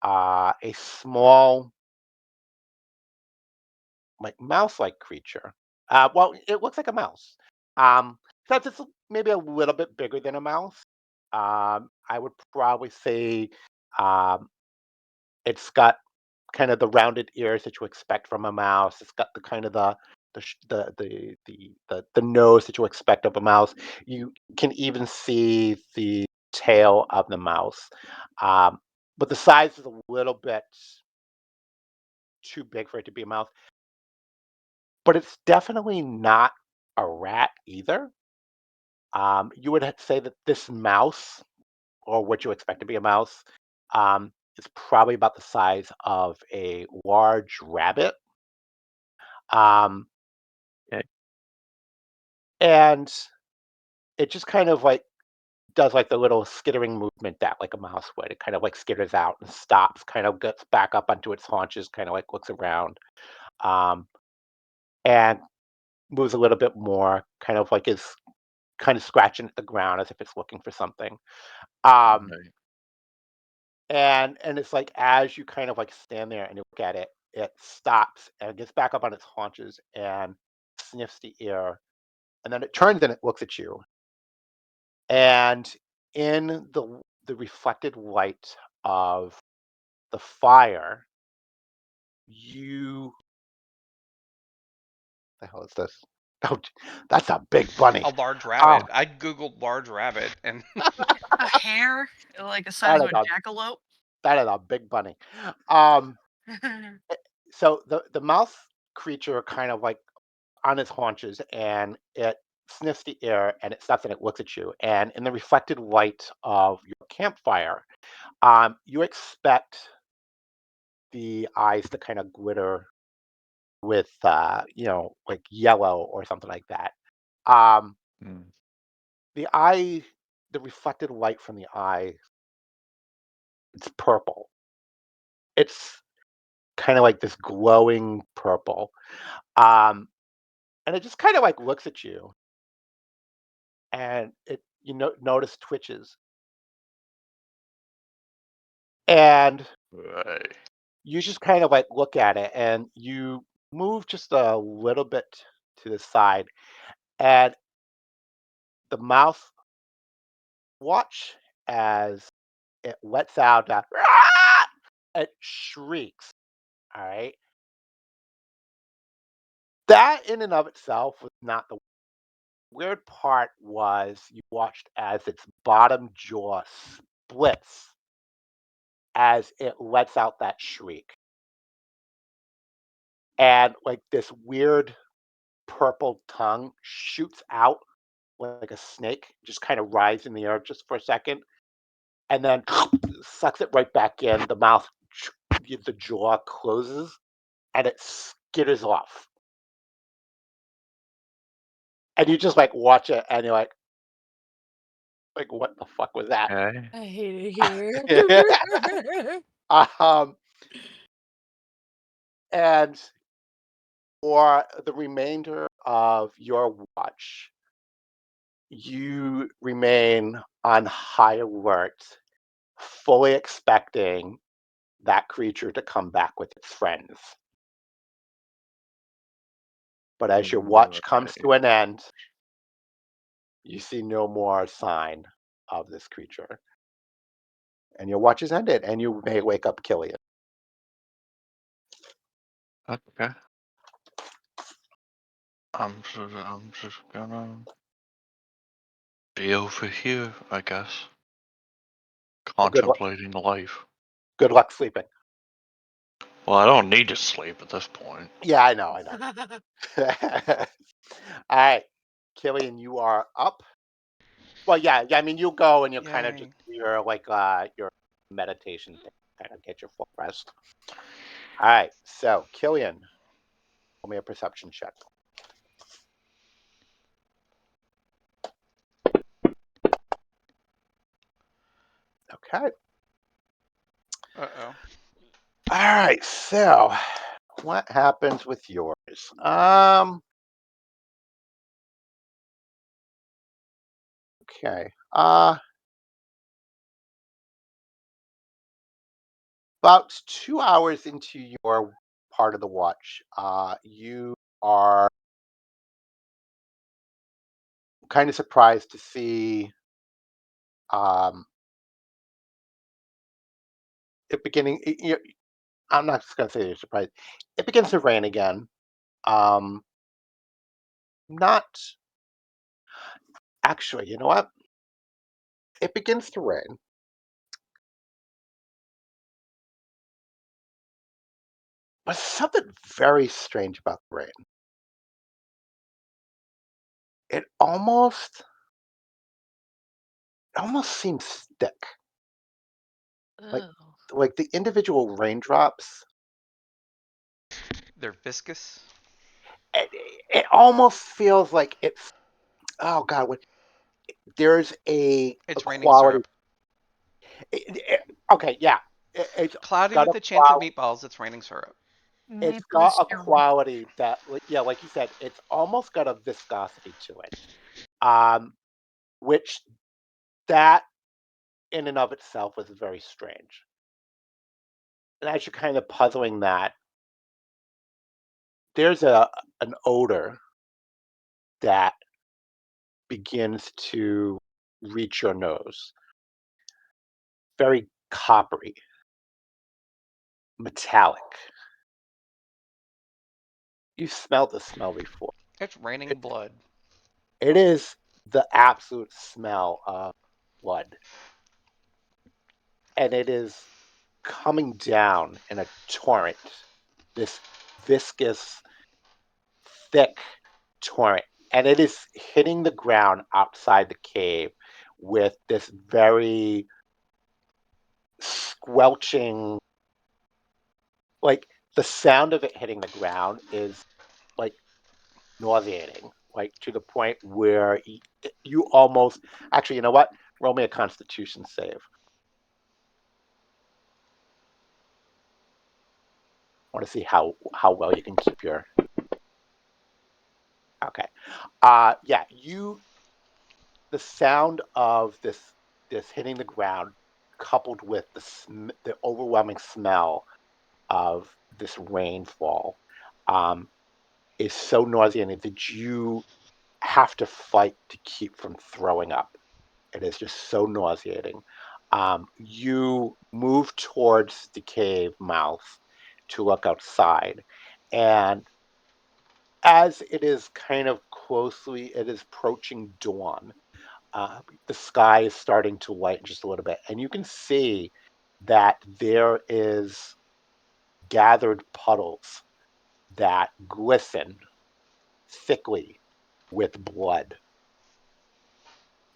a small, like mouse-like creature. Well, it looks like a mouse. Except it's maybe a little bit bigger than a mouse. I would probably say um, it's got kind of the rounded ears that you expect from a mouse. It's got the kind of the nose that you expect of a mouse. You can even see the tail of the mouse, um, but the size is a little bit too big for it to be a mouse. But it's definitely not a rat either. You would say that this mouse, or what you expect to be a mouse, is probably about the size of a large rabbit. Um, Okay. and it just kind of like does like the little skittering movement that like a mouse would. It kind of like skitters out and stops, kind of gets back up onto its haunches, kind of like looks around, um, and moves a little bit more, kind of like is kind of scratching at the ground as if it's looking for something. Um, Right. and it's like as you kind of like stand there and you look at it, it stops and gets back up on its haunches and sniffs the air, and then it turns and it looks at you. And in the reflected light of the fire, you The hell is this? Oh, that's a big bunny. A large Oh, rabbit. I googled large rabbit, and A hare, like the size that of is a a jackalope. that is a big bunny. Um, so the mouse creature kind of like on its haunches and it sniffs the air and it stops and it looks at you. And in the reflected light of your campfire, you expect the eyes to kind of glitter with, like yellow or something like that. Um, Mm. the eye, the reflected light from the eye, it's purple. It's kind of like this glowing purple. Um, and it just kind of like looks at you and notice twitches. And Right. you just kind of like look at it and you move just a little bit to the side and the mouse watch as it lets out a it shrieks. All right. That in and of itself was not the weird part was you watched as its bottom jaw splits as it lets out that shriek. And like this weird purple tongue shoots out like a snake, just kind of rides in the air just for a second, and then sucks it right back in. The mouth, the jaw closes, and it skitters off. And you just like watch it, and you're like what the fuck was that? Okay. I hate it here. um, and for the remainder of your watch, you remain on high alert, fully expecting that creature to come back with its friends. But as your watch comes Right. to an end, you see no more sign of this creature. And your watch is ended, and you may wake up Killian. Okay. I'm just gonna be over here, I guess, Well, contemplating life. good luck sleeping. Well, I don't need to sleep at this point. Yeah, I know, I know. All right, Killian, you are up. Well, yeah, yeah. I mean, you'll go and you'll kind of just yay. do your meditation thing, kind of get your full rest. All right, so Killian, roll me a perception check. Okay. Uh oh. All right. So, what happens with yours? Um. Okay. About 2 hours into your part of the watch, you are kind of surprised to see um, it beginning. I'm not just going to say you're surprised. It begins to rain again. Um, not actually. You know what? It begins to rain, but something very strange about the rain. It almost seems thick. Like Oh. like the individual raindrops. They're viscous. It almost feels like it's. Oh God! There's a It's raining quality. syrup. Okay, yeah, it's Cloudy got with a a chance of quality. meatballs. It's raining syrup. It's Maple got a syrup. quality that, yeah, like you said, it's almost got a viscosity to it. Um, which that in and of itself was very strange. And as you're kind of puzzling that, there's an odor that begins to reach your nose. Very coppery, metallic. You smelled the smell before. It's raining It, blood. it is the absolute smell of blood, and it is coming down in a torrent. This viscous, thick torrent, and it is hitting the ground outside the cave with this very squelching, like the sound of it hitting the ground is like nauseating, like to the point where you almost actually, you know what? Roll me a Constitution save. I want to see how well you can keep your. Okay. Yeah, the sound of this hitting the ground, coupled with the overwhelming smell of this rainfall, um, is so nauseating that you have to fight to keep from throwing up. It is just so nauseating. You move towards the cave mouth to look outside, and as it is kind of closely, it is approaching dawn. The sky is starting to lighten just a little bit, and you can see that there is gathered puddles that glisten thickly with blood,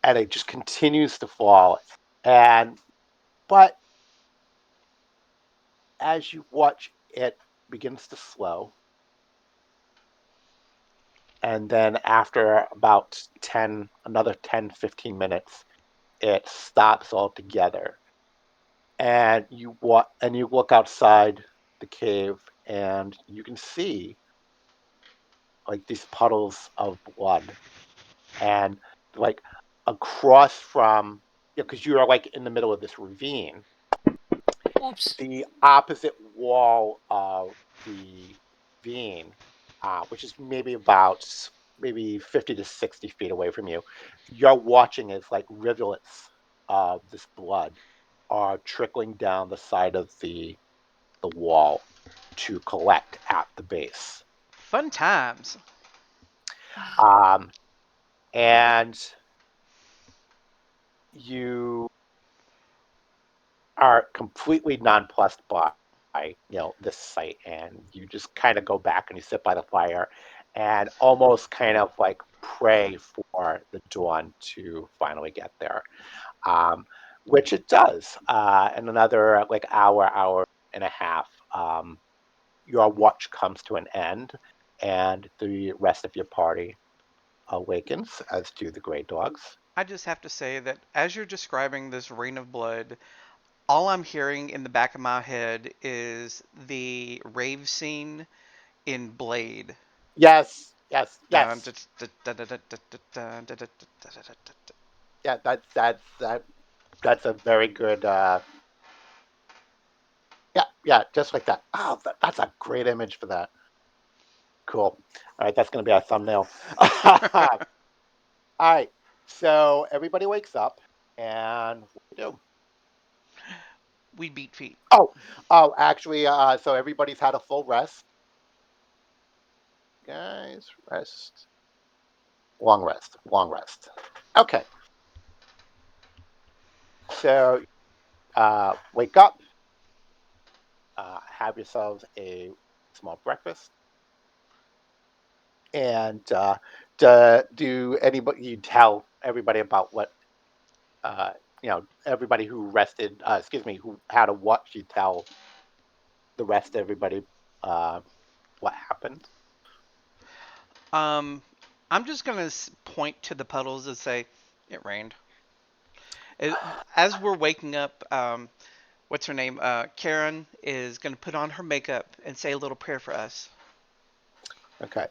and it just continues to fall. And but as you watch, it begins to slow, and then after about 10 15 minutes, it stops altogether, and you look outside the cave, and you can see like these puddles of blood, and like across from, because you are like in the middle of this ravine, Oops. the opposite wall of the ravine, which is maybe 50 to 60 feet away from you, you're watching as like rivulets of this blood are trickling down the side of the wall to collect at the base. Fun times. Um, and you are completely nonplussed by this sight, and you just kind of go back and you sit by the fire and almost kind of like pray for the dawn to finally get there, um, which it does. In another like hour and a half, your watch comes to an end, and the rest of your party awakens, as do the gray dogs. I just have to say that as you're describing this rain of blood, all I'm hearing in the back of my head is the rave scene in Blade. Yes, yes, Dun, yes. dun, dun, dun, dun, dun, dun, dun, dun, dun, dun, dun, dun. Yeah, that's a very good. Yeah, yeah, just like that. Oh, that's a great image for that. Cool. All right, that's going to be our thumbnail. All right, so everybody wakes up, and what do we do? We beat feet. Oh, oh, actually, so everybody's had a full rest, guys. Rest, long rest, long rest. Okay, so wake up, have yourselves a small breakfast, and do anybody you tell everybody about what uh, everybody who rested, excuse me, who had a watch, you tell the rest of everybody uh, what happened. Um, I'm just gonna point to the puddles and say it rained. It, as we're waking up, what's her name? Karen is gonna put on her makeup and say a little prayer for us. Okay.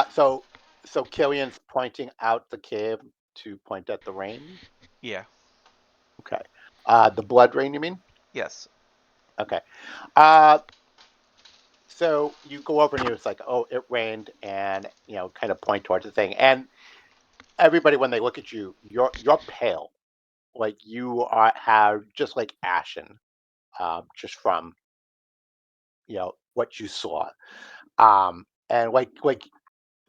So Killian's pointing out the cave to point at the rain. Yeah. Okay. The blood rain, you mean? Yes. Okay. Uh, so you go over and you're like, oh, it rained, and kind of point towards the thing, and everybody when they look at you, you're pale, like you are have just like ashen, just from what you saw. and like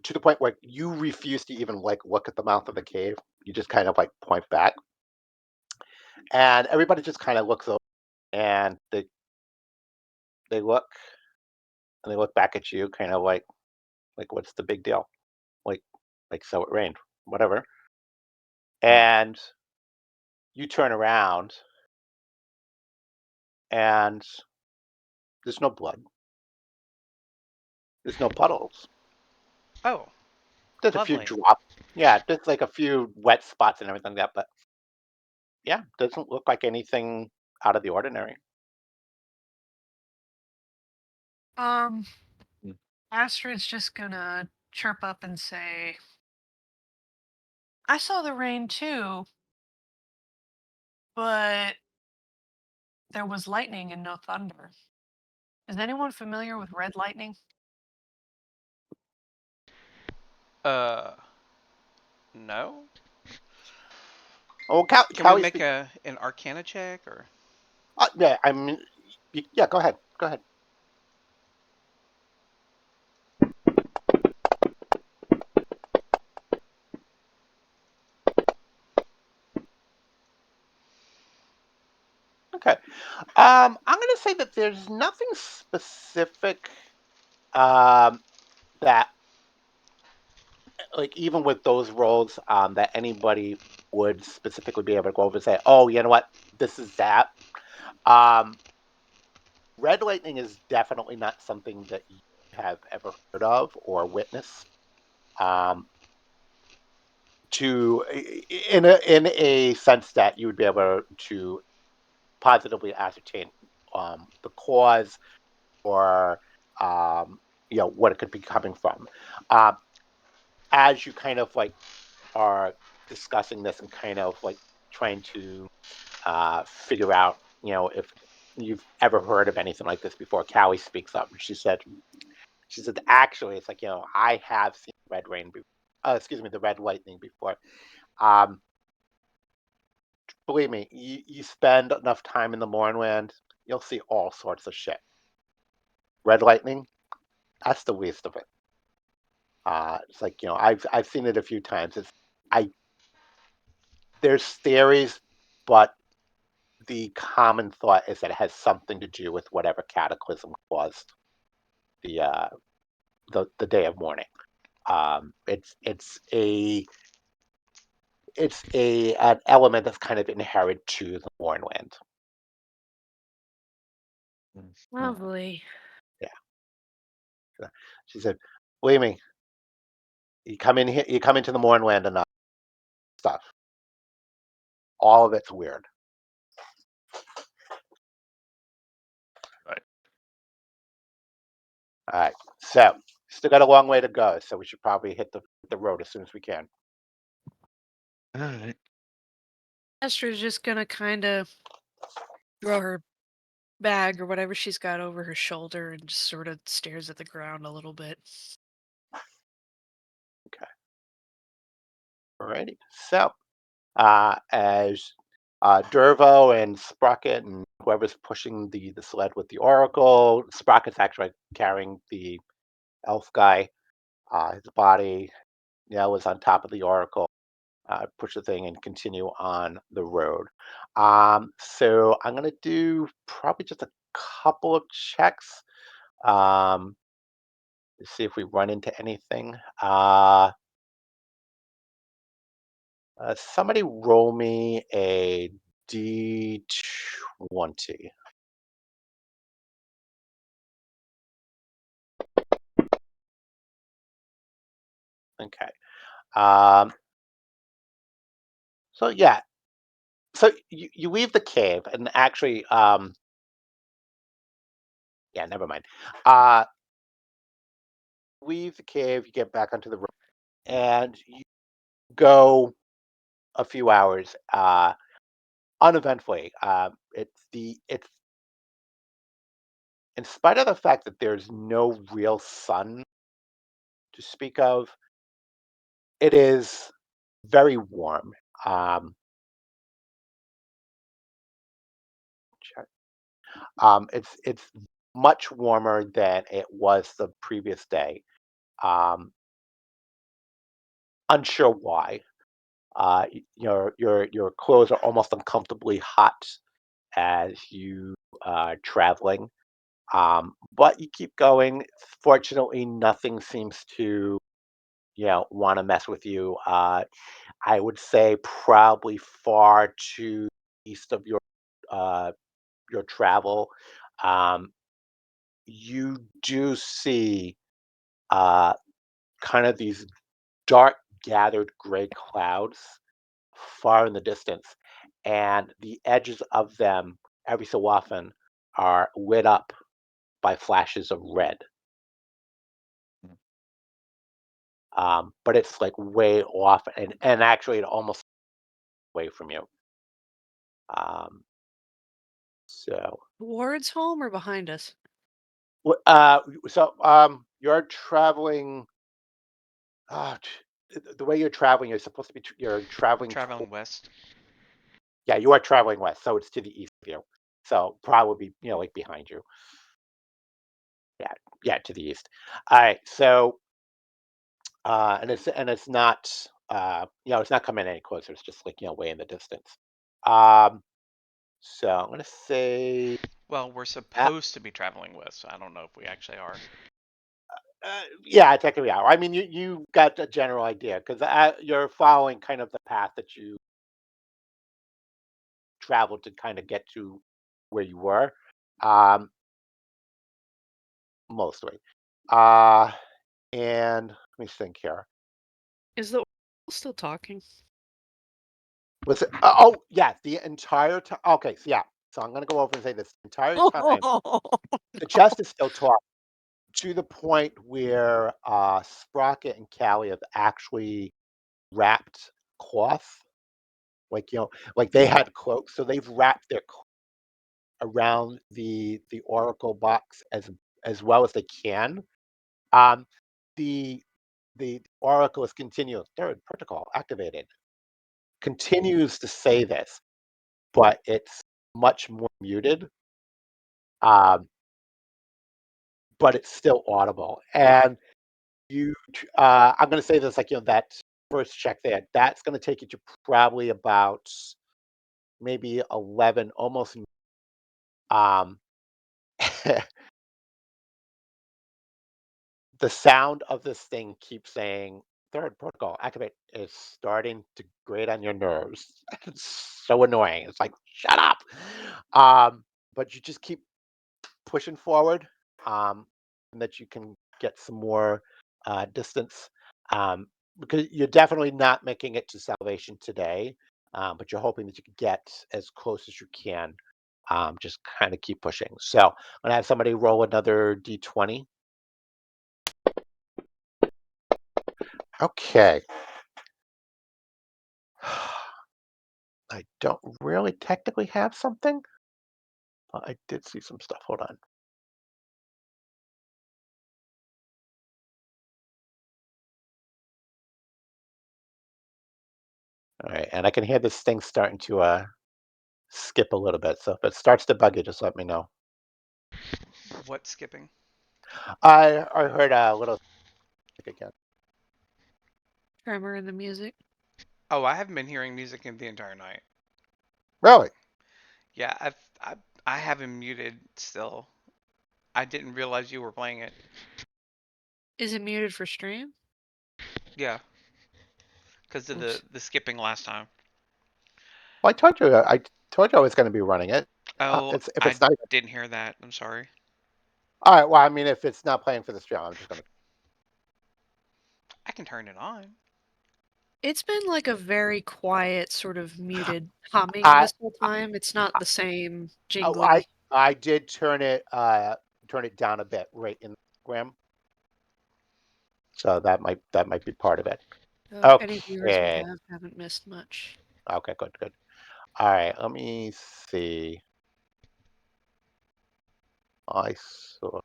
to the point where you refuse to even like look at the mouth of the cave. You just kind of like point back, and everybody just kind of looks over, and they look and they look back at you, kind of like what's the big deal? Like like so it rained, whatever. Mm. And you turn around, and there's no blood. There's no puddles. Oh, There's a few lovely. drops. Yeah, there's like a few wet spots and everything like that, but yeah, doesn't look like anything out of the ordinary. Um, Mm. Astrid's just gonna chirp up and say, I saw the rain too, but there was lightning and no thunder. Is anyone familiar with red lightning? Uh, no. Oh, Can we Callie make speak. a an Arcana check or? Yeah, I mean, yeah. Go ahead. Go ahead. Okay. I'm gonna say that there's nothing specific um, that, like, even with those roles, that anybody would specifically be able to go over and say, "Oh, you know what? This is that." Um, red lightning is definitely not something that you have ever heard of or witnessed. Um, in a sense that you would be able to positively ascertain the cause or what it could be coming from. Um, as you kind of like are discussing this and kind of like trying to figure out, if you've ever heard of anything like this before, Callie speaks up. She said, actually, it's like, I have seen red rain, excuse me, the red lightning before. Um, believe me, you spend enough time in the Mornland, you'll see all sorts of shit. Red lightning, that's the least of it. It's like, I've seen it a few times. I There's theories, but the common thought is that it has something to do with whatever cataclysm caused the the day of mourning. It's an element that's kind of inherent to the Mournland. Mm. Mm. Lovely. Yeah. So she said, "Believe me, you come in here, you come into the Mournland enough stuff. All of it's weird." Right. All right. So still got a long way to go. So we should probably hit the road as soon as we can. All right. Astrid's just gonna kind of throw her bag or whatever she's got over her shoulder and just sort of stares at the ground a little bit. Okay. Alrighty. So as Dervo and Sprocket and whoever's pushing the sled with the Oracle, Sprocket's actually carrying the elf guy. His body, was on top of the Oracle. Push the thing and continue on the road. So I'm gonna do probably just a couple of checks, um, to see if we run into anything. Somebody roll me a d20. Okay. Um, so yeah, so you leave the cave, and actually, yeah, never mind. Uh, leave the cave, you get back onto the road, and you go a few hours uneventfully. It's in spite of the fact that there's no real sun to speak of, it is very warm. Um, check. It's much warmer than it was the previous day. Um, unsure why. Your clothes are almost uncomfortably hot as you are traveling, but you keep going. Fortunately, nothing seems to want to mess with you. I would say probably far to east of uh, your travel, um, you do see uh, kind of these dark gathered gray clouds far in the distance, and the edges of them every so often are lit up by flashes of red. But it's like way off, and actually it almost away from you. Um, so, Towards home or behind us? you're traveling. The way you're traveling, you're supposed to be. You're We're traveling. traveling west. Yeah, you are traveling west, so it's to the east of you. So probably, like behind you. Yeah, yeah, to the east. All right. So, and it's not, it's not coming any closer. It's just like way in the distance. Um, so I'm gonna say, Well, we're uh, supposed to be traveling west. So I don't know if we actually are. yeah, technically, yeah. I mean, you got a general idea because you're following kind of the path that you traveled to kind of get to where you were, um, mostly. Uh, and let me think here. Is the oracle still talking? Was it? Oh, yeah, the entire time. Okay, so yeah. So I'm gonna go over and say this entire time. Oh, The chest is still talking to the point where Sprocket and Callie have actually wrapped cloth, like like they had cloaks, so they've wrapped their around the oracle box as well as they can. Um, the the oracle is continuous. Third protocol activated. Continues to say this, but it's much more muted. Um, but it's still audible. And I'm going to say this like that first check there. That's going to take you to probably about maybe 11, almost. Um, the sound of this thing keeps saying third protocol activate is starting to grate on your nerves. It's so annoying. It's like shut up. But you just keep pushing forward, and that you can get some more distance, um, because you're definitely not making it to salvation today, but you're hoping that you can get as close as you can. Just kind of keep pushing. So I'm gonna have somebody roll another d20. Okay. I don't really technically have something, but I did see some stuff. Hold on. All right, and I can hear this thing starting to skip a little bit. So if it starts to bug you, just let me know. What skipping? I heard a little again. tremor in the music. Oh, I haven't been hearing music in the entire night. Really? Yeah, I have him muted still. I didn't realize you were playing it. Is it muted for stream? Yeah, because of the Oops. the skipping last time. Well, I told you. I told you I was going to be running it. Oh, It's if I it's not. didn't hear that. I'm sorry. All right. Well, I mean, if it's not playing for the stream, I'm just going to. I can turn it on. It's been like a very quiet, sort of muted humming I this whole time. It's not the same oh, I jingly. I did turn it down a bit right in the program, so that might be part of it. So any viewers we Okay. have haven't missed much. Okay. Good. Good. All right. Let me see. I saw.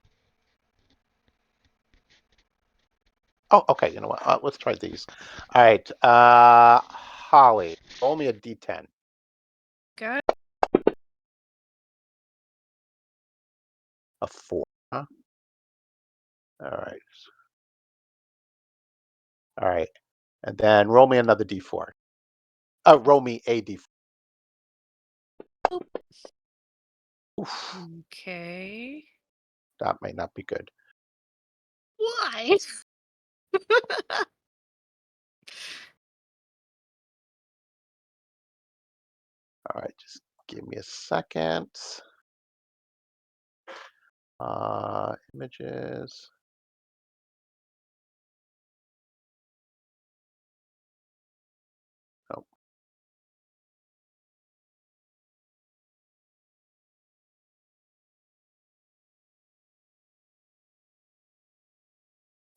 Oh, okay. You know what? Let's try these. All right. Holly, roll me a d10. Got A four. Huh? All right. All right. And then roll me another d4. Roll me a d4. Oof, Okay. that might not be good. Why? All right, just give me a second. Images.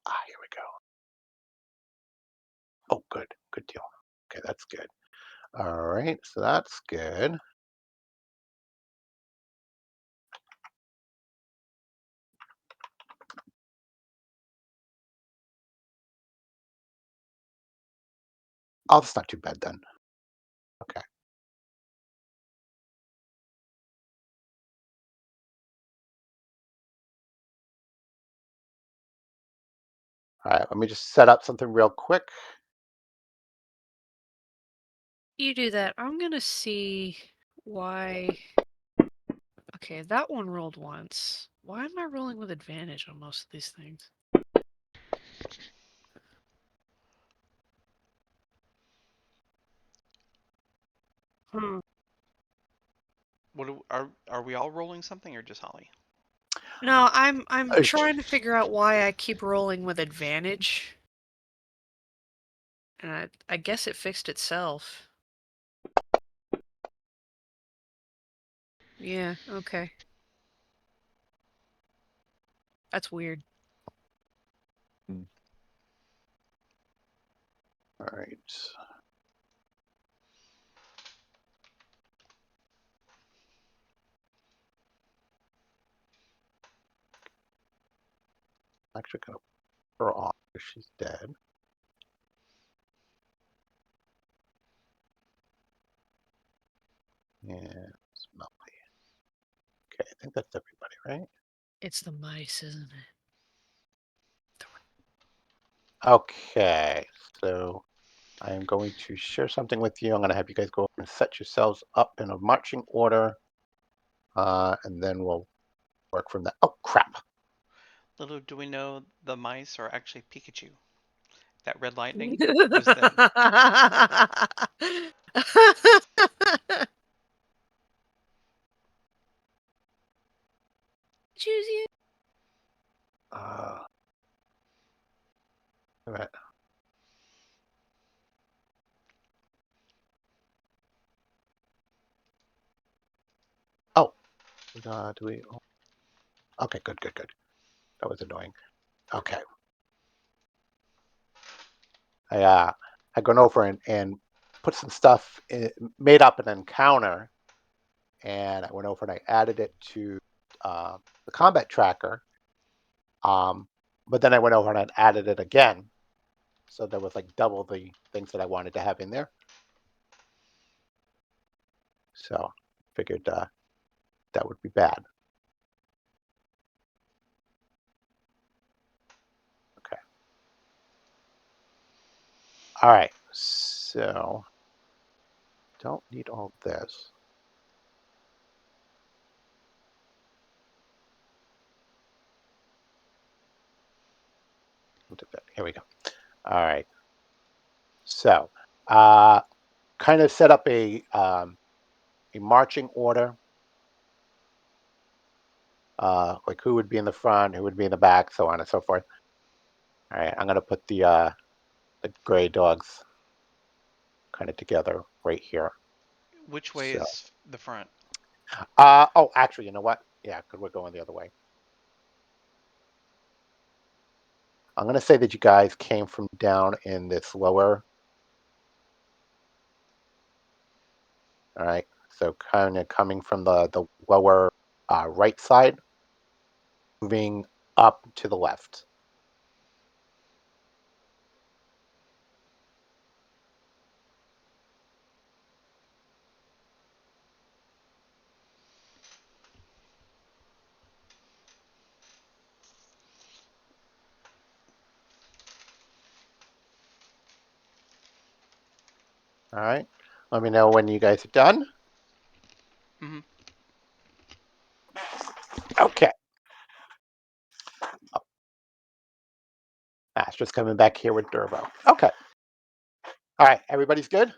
Oh, here we go. Oh, good deal. Okay, that's good. All right, so that's good. Oh, that's not too bad then. Okay. All right, let me just set up something real quick. You do that. I'm gonna see why. Okay, that one rolled once. Why am I rolling with advantage on most of these things? Hmm. Are we all rolling something or just Holly? No, I'm Uh, trying to figure out why I keep rolling with advantage. And I guess it fixed itself. Yeah, okay. That's weird. All right. I'm actually gonna put her off because she's dead. And Smelly. Okay, I think that's everybody, right? It's the mice, isn't it? Okay, so I am going to share something with you. I'm going to have you guys go and set yourselves up in a marching order, and then we'll work from that. Oh, crap. Little do we know the mice are actually Pikachu. That red lightning was them. Choose you. Uh, all right. Oh, do we? Oh, okay, good. That was annoying. Okay. I gone over and put some stuff in, made up an encounter, and I went over and I added it to the combat tracker. Um, but then I went over and I added it again, so there was like double the things that I wanted to have in there. So figured that would be bad. Okay. All right. So don't need all this. Here we go. All right. So kind of set up a marching order. Like who would be in the front, who would be in the back, so on and so forth. All right, I'm gonna put the gray dogs kind of together right here. Which way So, is the front? oh, actually, you know what? Yeah, because we're going the other way. I'm gonna say that you guys came from down in this lower. All right, so kind of coming from the lower right side, moving up to the left. All right. Let me know when you guys are done. Hmm. Okay. Oh, Astra's coming back here with Durbo. Okay. All right. Everybody's good?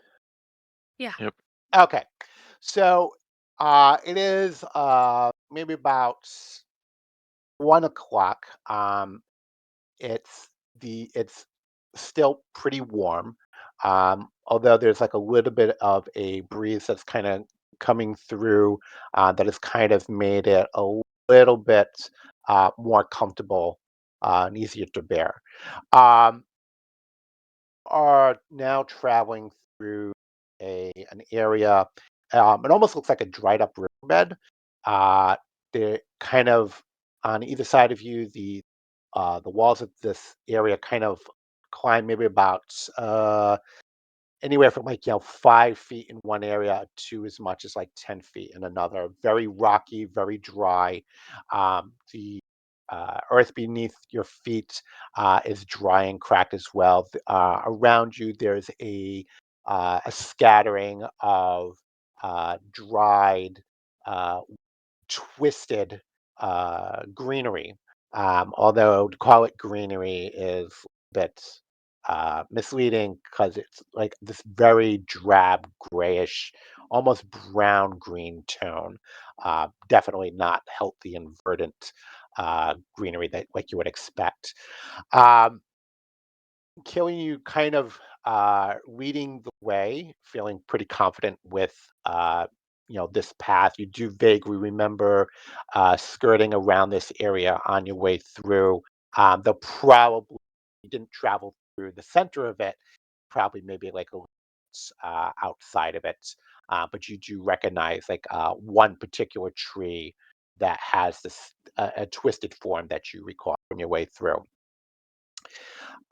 Yeah. Yep. Okay. So it is maybe about 1 o'clock. It's still pretty warm, although there's like a little bit of a breeze that's kind of coming through that has kind of made it a little bit more comfortable and easier to bear. Um, are now traveling through an area. It almost looks like a dried up riverbed. Uh, they're kind of on either side of you. The walls of this area kind of climb maybe about anywhere from like 5 feet in one area to as much as like 10 feet in another. Very rocky, very dry. The earth beneath your feet is dry and cracked as well. Around you, there's a scattering of dried, uh, twisted greenery. Although to call it greenery is a bit misleading because it's like this very drab, grayish, almost brown green tone. Definitely not healthy and verdant greenery that like you would expect. Um, Killing you kind of leading the way, feeling pretty confident with this path. You do vaguely remember skirting around this area on your way through. Though probably you didn't travel through the center of it, probably maybe like a little outside of it. But you do recognize like one particular tree that has this a twisted form that you recall from your way through.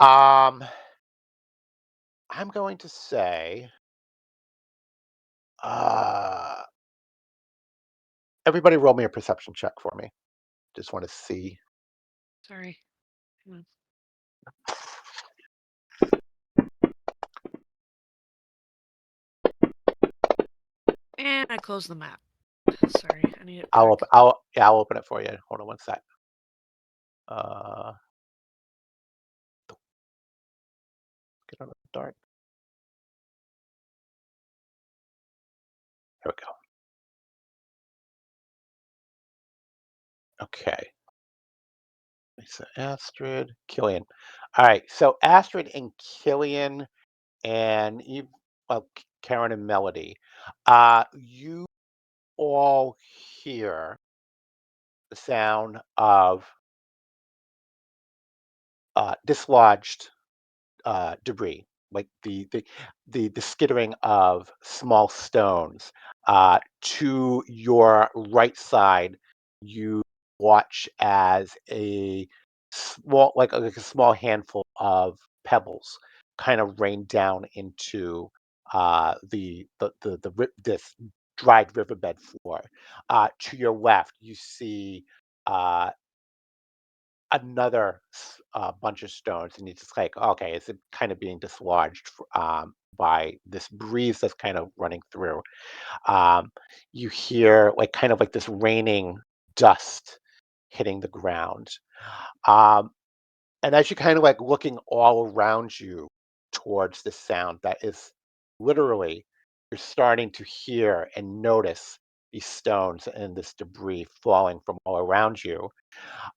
Um, I'm going to say, uh, everybody roll me a perception check for me. Just want to see. Sorry. Hang on. And I closed the map. Sorry, I need it back. I'll open it for you. Hold on one sec. Uh, get on the dark. Here we go. Okay. So Astrid, Killian. All right. So Astrid and Killian and Karen and Melody. You all hear the sound of dislodged debris, like the skittering of small stones. To your right side, you watch as like a small handful of pebbles kind of rain down into this dried riverbed floor. To your left, you see uh, another bunch of stones, and it's just like, okay, is it kind of being dislodged by this breeze that's kind of running through? You hear like kind of like this raining dust hitting the ground, um, and as you kind of like looking all around you towards the sound that is literally, you're starting to hear and notice these stones and this debris falling from all around you.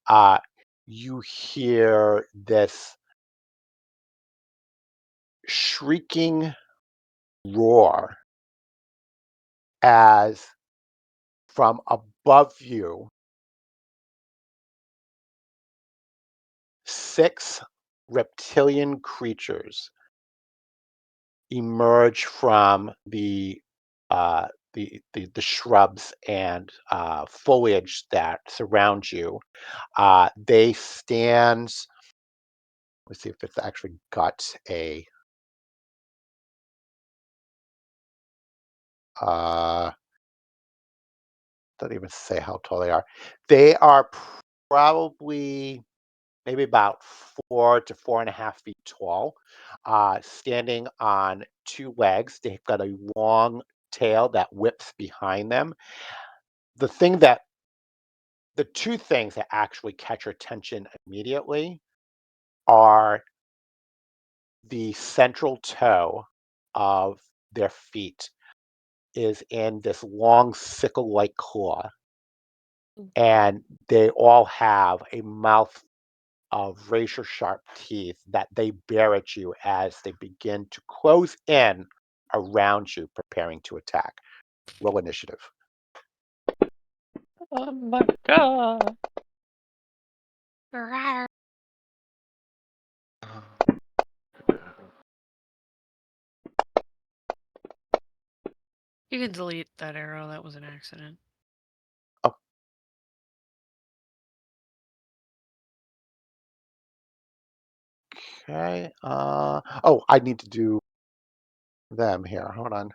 uh, you hear this shrieking roar as from above you, 6 reptilian creatures emerge from the shrubs and foliage that surround you. They stand. Let's see if it's actually got a. Uh, Doesn't even say how tall they are. They are probably maybe about 4 to 4.5 feet tall, standing on 2 legs. They've got a long tail that whips behind them. The thing that the 2 things that actually catch your attention immediately are the central toe of their feet is in this long sickle-like claw, and they all have a mouth of razor sharp teeth that they bear at you as they begin to close in around you, preparing to attack. Roll initiative. Oh my god. Rawr. You can delete that arrow. That was an accident. Okay. Oh, I need to do them here. Hold on.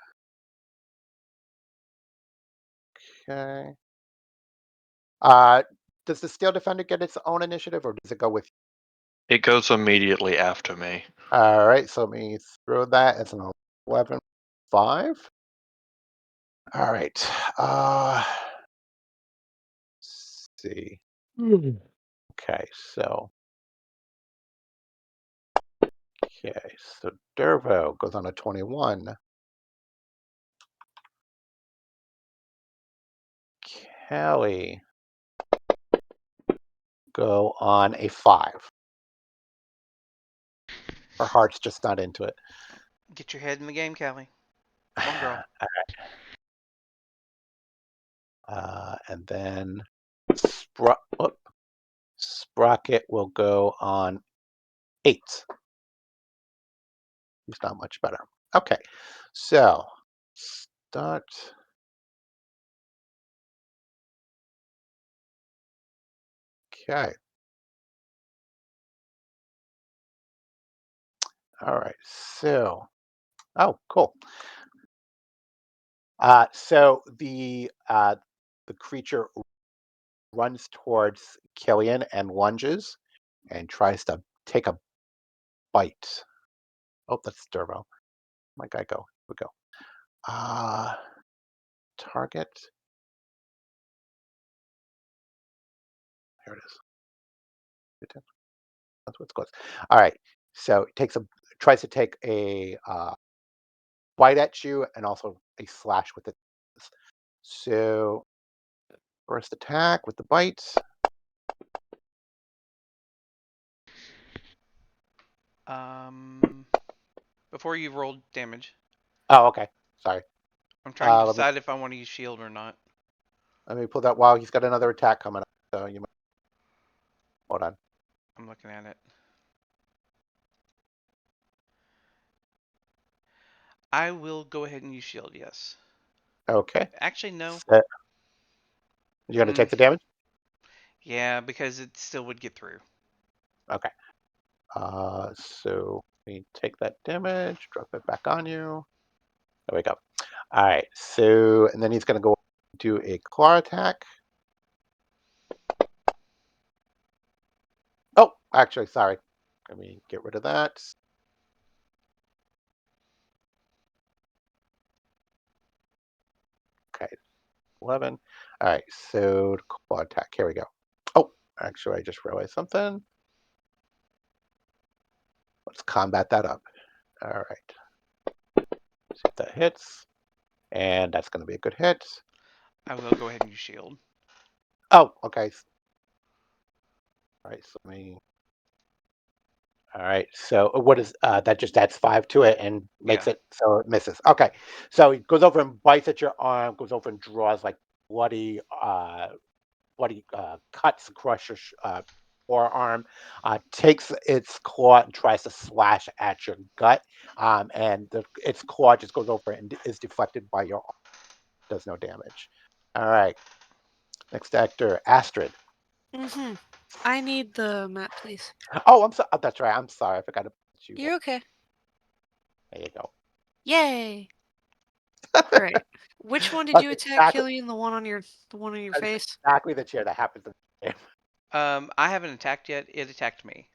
Okay. Uh, does the steel defender get its own initiative, or does it go with? It goes immediately after me. All right. So let me throw that as an 11-5. All right. Let's see. Okay. So Dervo goes on a 21. Kelly go on a 5. Her heart's just not into it. Get your head in the game, Callie. Come on, girl. And then Sprocket will go on 8. He's not much better. Okay, so start. Okay. All right. So, oh, cool. So the creature runs towards Killian and lunges and tries to take a bite. Oh, that's Dervo. My guy, go. Here we go. Uh, Target. Here it is. That's what's close. All right. So it tries to take a bite at you and also a slash with it. So first attack with the bite. Um, Before you've rolled damage, Oh, okay. Sorry. I'm trying to Let me decide if I want to use shield or not. pull that. Wow, he's got another attack coming up. So you might hold on. I'm looking at it. I will go ahead and use shield, yes. Okay. Actually, no. So, you're gonna Mm, take the damage. yeah, because it still would get through. Okay. So we take that damage, drop it back on you. There we go. All right. So and then he's gonna go do a claw attack. Oh, actually, sorry. Let me get rid of that. Okay, 11. All right, so claw attack. Here we go. Oh, actually, I just realized something. Let's combat that up. All right. See if that hits. And that's going to be a good hit. I will go ahead and use shield. Oh, okay. All right, so let me. All right, so what is that? Just adds 5 to it and makes Yeah. it so it misses. Okay, so he goes over and bites at your arm, goes over and draws like bloody cuts across your forearm, takes its claw and tries to slash at your gut, and its claw just goes over and is deflected by your arm. Does no damage. All right, next actor, Astrid. Mm-hmm. I need the map, please. Oh, I'm sorry. That's right. I'm sorry. I forgot to put you. You're okay. There you go. Yay! All right. Which one did That's you attack, exactly, Killian? The one on your that is face? exactly the chair that happens in the game. I haven't attacked yet. It attacked me.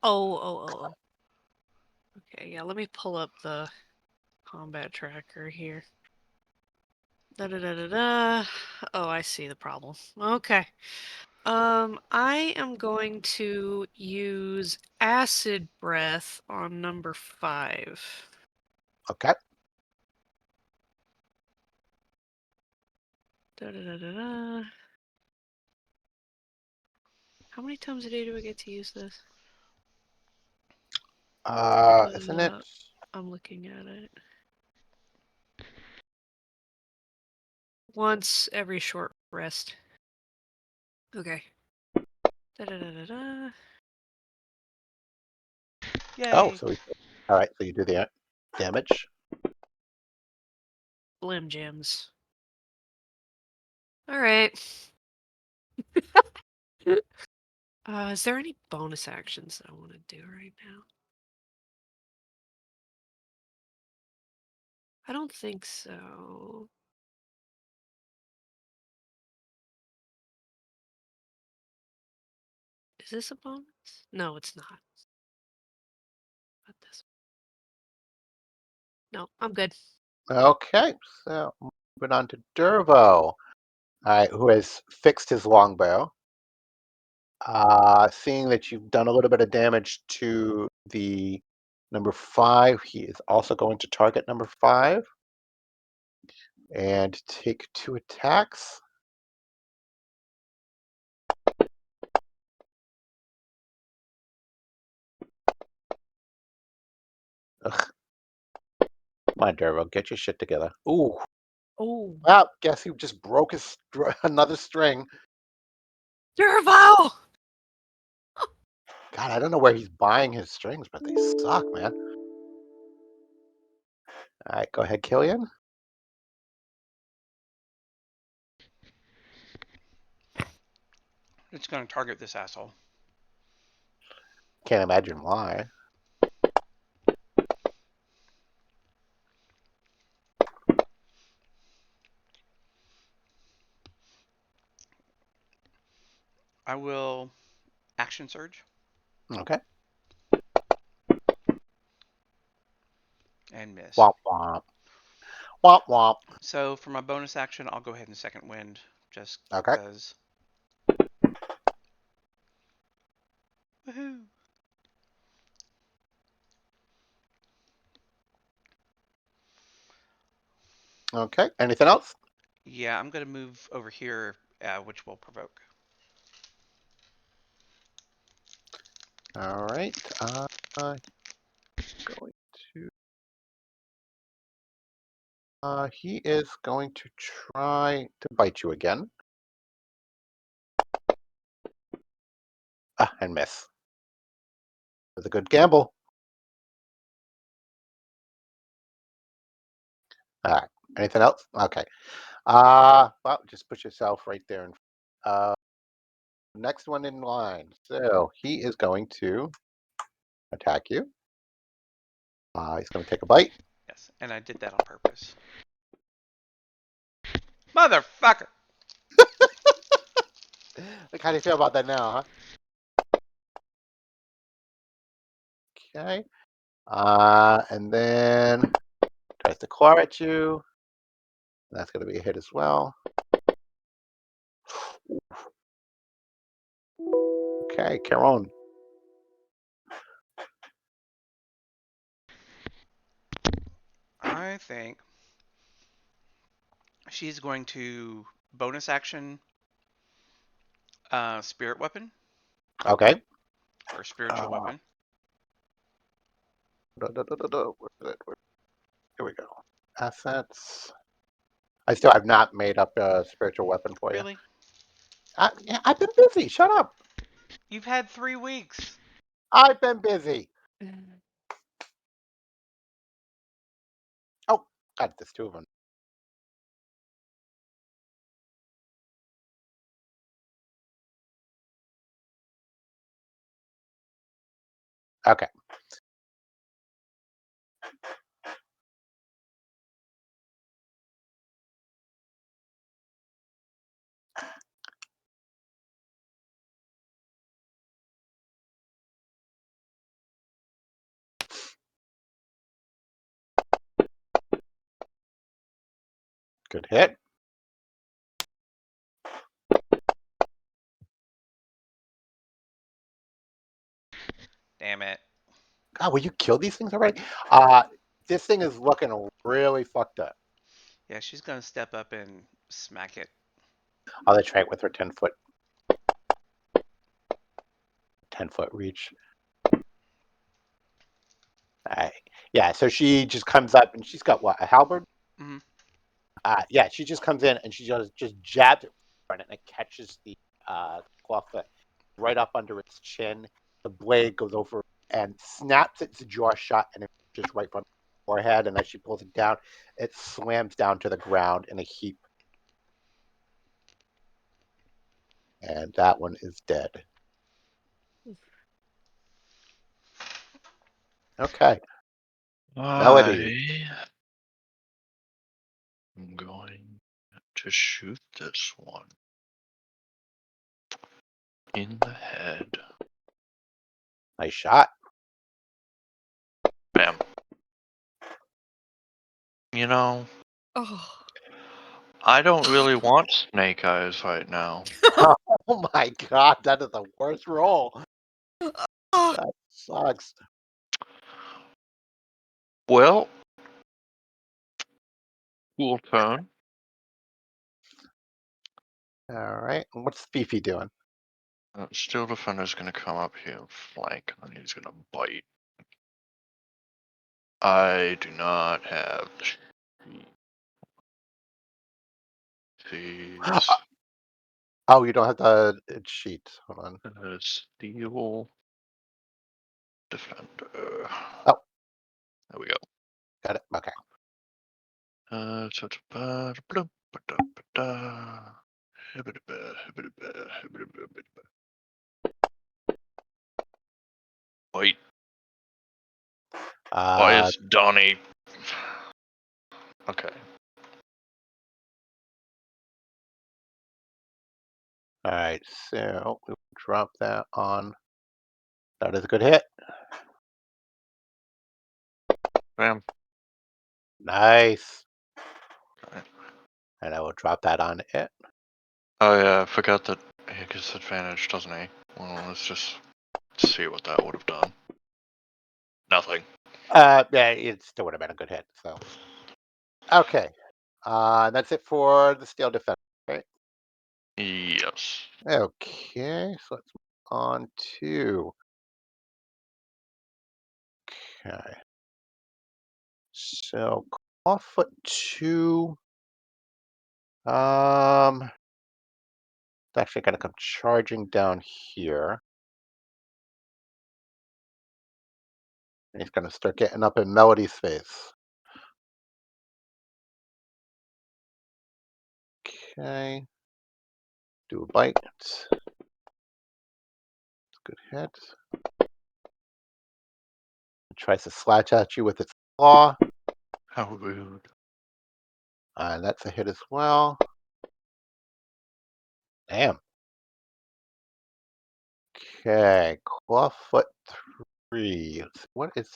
Oh. Okay, yeah. Let me pull up the combat tracker here. Da da da da da. Oh, I see the problem. Okay. I am going to use acid breath on number 5. Okay. Da da da da da. How many times a day do I get to use this? Isn't it? I'm looking at it. Once every short rest. Okay. Da da da da da. Oh, Yay! all right. So you do the damage. Blim gems. All right. Is there any bonus actions that I want to do right now? I don't think so. Is this a bonus? No, it's not. Not this one. No, I'm good. Okay. So moving on to Dervo. All right, who has fixed his longbow. Seeing that you've done a little bit of damage to the number 5, he is also going to target number 5 and take 2 attacks. Ugh. Come on, Dervo, get your shit together. Ooh. Oh, Well, guess he just broke his another string. Dervo! God, I don't know where he's buying his strings, but they suck, man. All right, go ahead, Killian. It's going to target this asshole. Can't imagine why. I will action surge Okay. and miss. Womp womp. Womp womp. So for my bonus action, I'll go ahead and second wind just Okay. because. Woohoo! Okay. Anything else? Yeah, I'm going to move over here, which will provoke. All right. Going to. He is going to try to bite you again. And miss. With a good gamble. All right. Anything else? Okay. Well, just put yourself right there. Uh, next one in line. So he is going to attack you. He's going to take a bite. Yes, and I did that on purpose. Motherfucker! Like, how do you feel about that now, huh? Okay. And then tries to claw at you. That's going to be a hit as well. Okay, Caron. I think she's going to bonus action spirit weapon Okay. or spiritual Uh, weapon. Where is it? Here we go. Assets. I still have not made up a spiritual weapon for you. Really? Yeah, I've been busy. Shut up. You've had 3 weeks. I've been busy. Oh, God, there's 2 of them. Okay. Good hit. Damn it. God, will you kill these things already? Uh, this thing is looking really fucked up. Yeah, she's gonna step up and smack it. I'll try it with her 10-foot reach. All right. Yeah, so she just comes up and she's got what, a halberd? Hmm. Yeah, she just comes in and she just jabs it right, and it catches the clawfoot right up under its chin. The blade goes over and snaps its jaw shut, and it just right from the forehead. And as she pulls it down, it slams down to the ground in a heap, and that one is dead. Okay, Melody. I am going to shoot this one in the head. Nice shot. Bam. You know, Oh. I don't really want snake eyes right now. Oh my god, that is the worst roll. Oh. That sucks. Well, cool turn. All right, what's Fifi doing? Steel Defender's gonna come up here and flank, and he's gonna bite. I do not have these. Oh, you don't have the sheet. Hold on. Steel Defender. Oh, There we go. got it. Okay. Wait, why Uh, is Donnie? Okay. all right. So we'll drop that on. That is a good hit. Bam. Nice. Okay. And I will drop that on it. Oh yeah, I forgot that he gets advantage, doesn't he? Well, let's just see what that would have done. Nothing. Yeah, it still would have been a good hit. So okay. That's it for the steel defense. Right. Yes. Okay. So let's move on to. Okay. So clawfoot 2. It's actually going to come charging down here. And he's going to start getting up in Melody's face. Okay. Do a bite. Good hit. It tries to slash at you with its claw. How rude. And that's a hit as well. Damn. Okay. Clawfoot 3. What is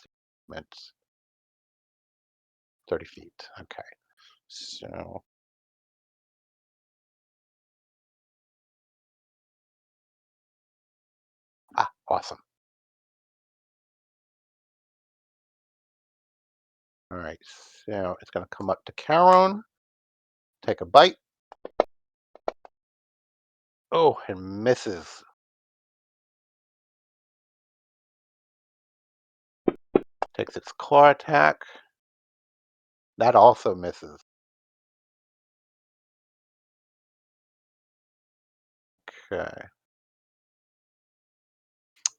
movement? 30 feet. Okay. So. Awesome. All right. So it's going to come up to Caron. Take a bite. Oh, and misses. Takes its claw attack. That also misses. Okay.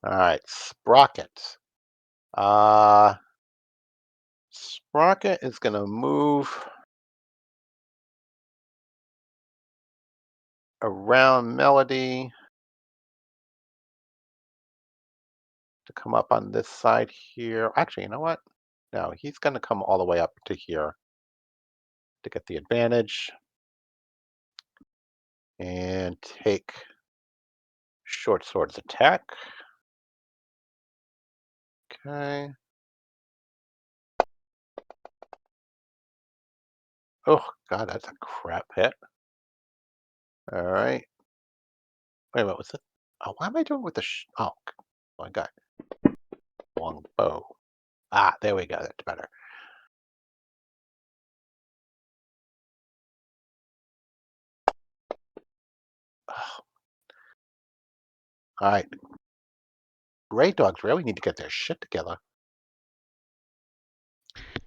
All right. Sprocket. Uh, Sprocket is going to move around Melody to come up on this side here. Actually, you know what? No, he's going to come all the way up to here to get the advantage and take short sword's attack. Okay. Oh God, that's a crap hit. All right. Wait, what was it? Oh, what am I doing with the oh my God, long bow. Ah, there we go. That's better. Oh, all right. Gray dogs really need to get their shit together.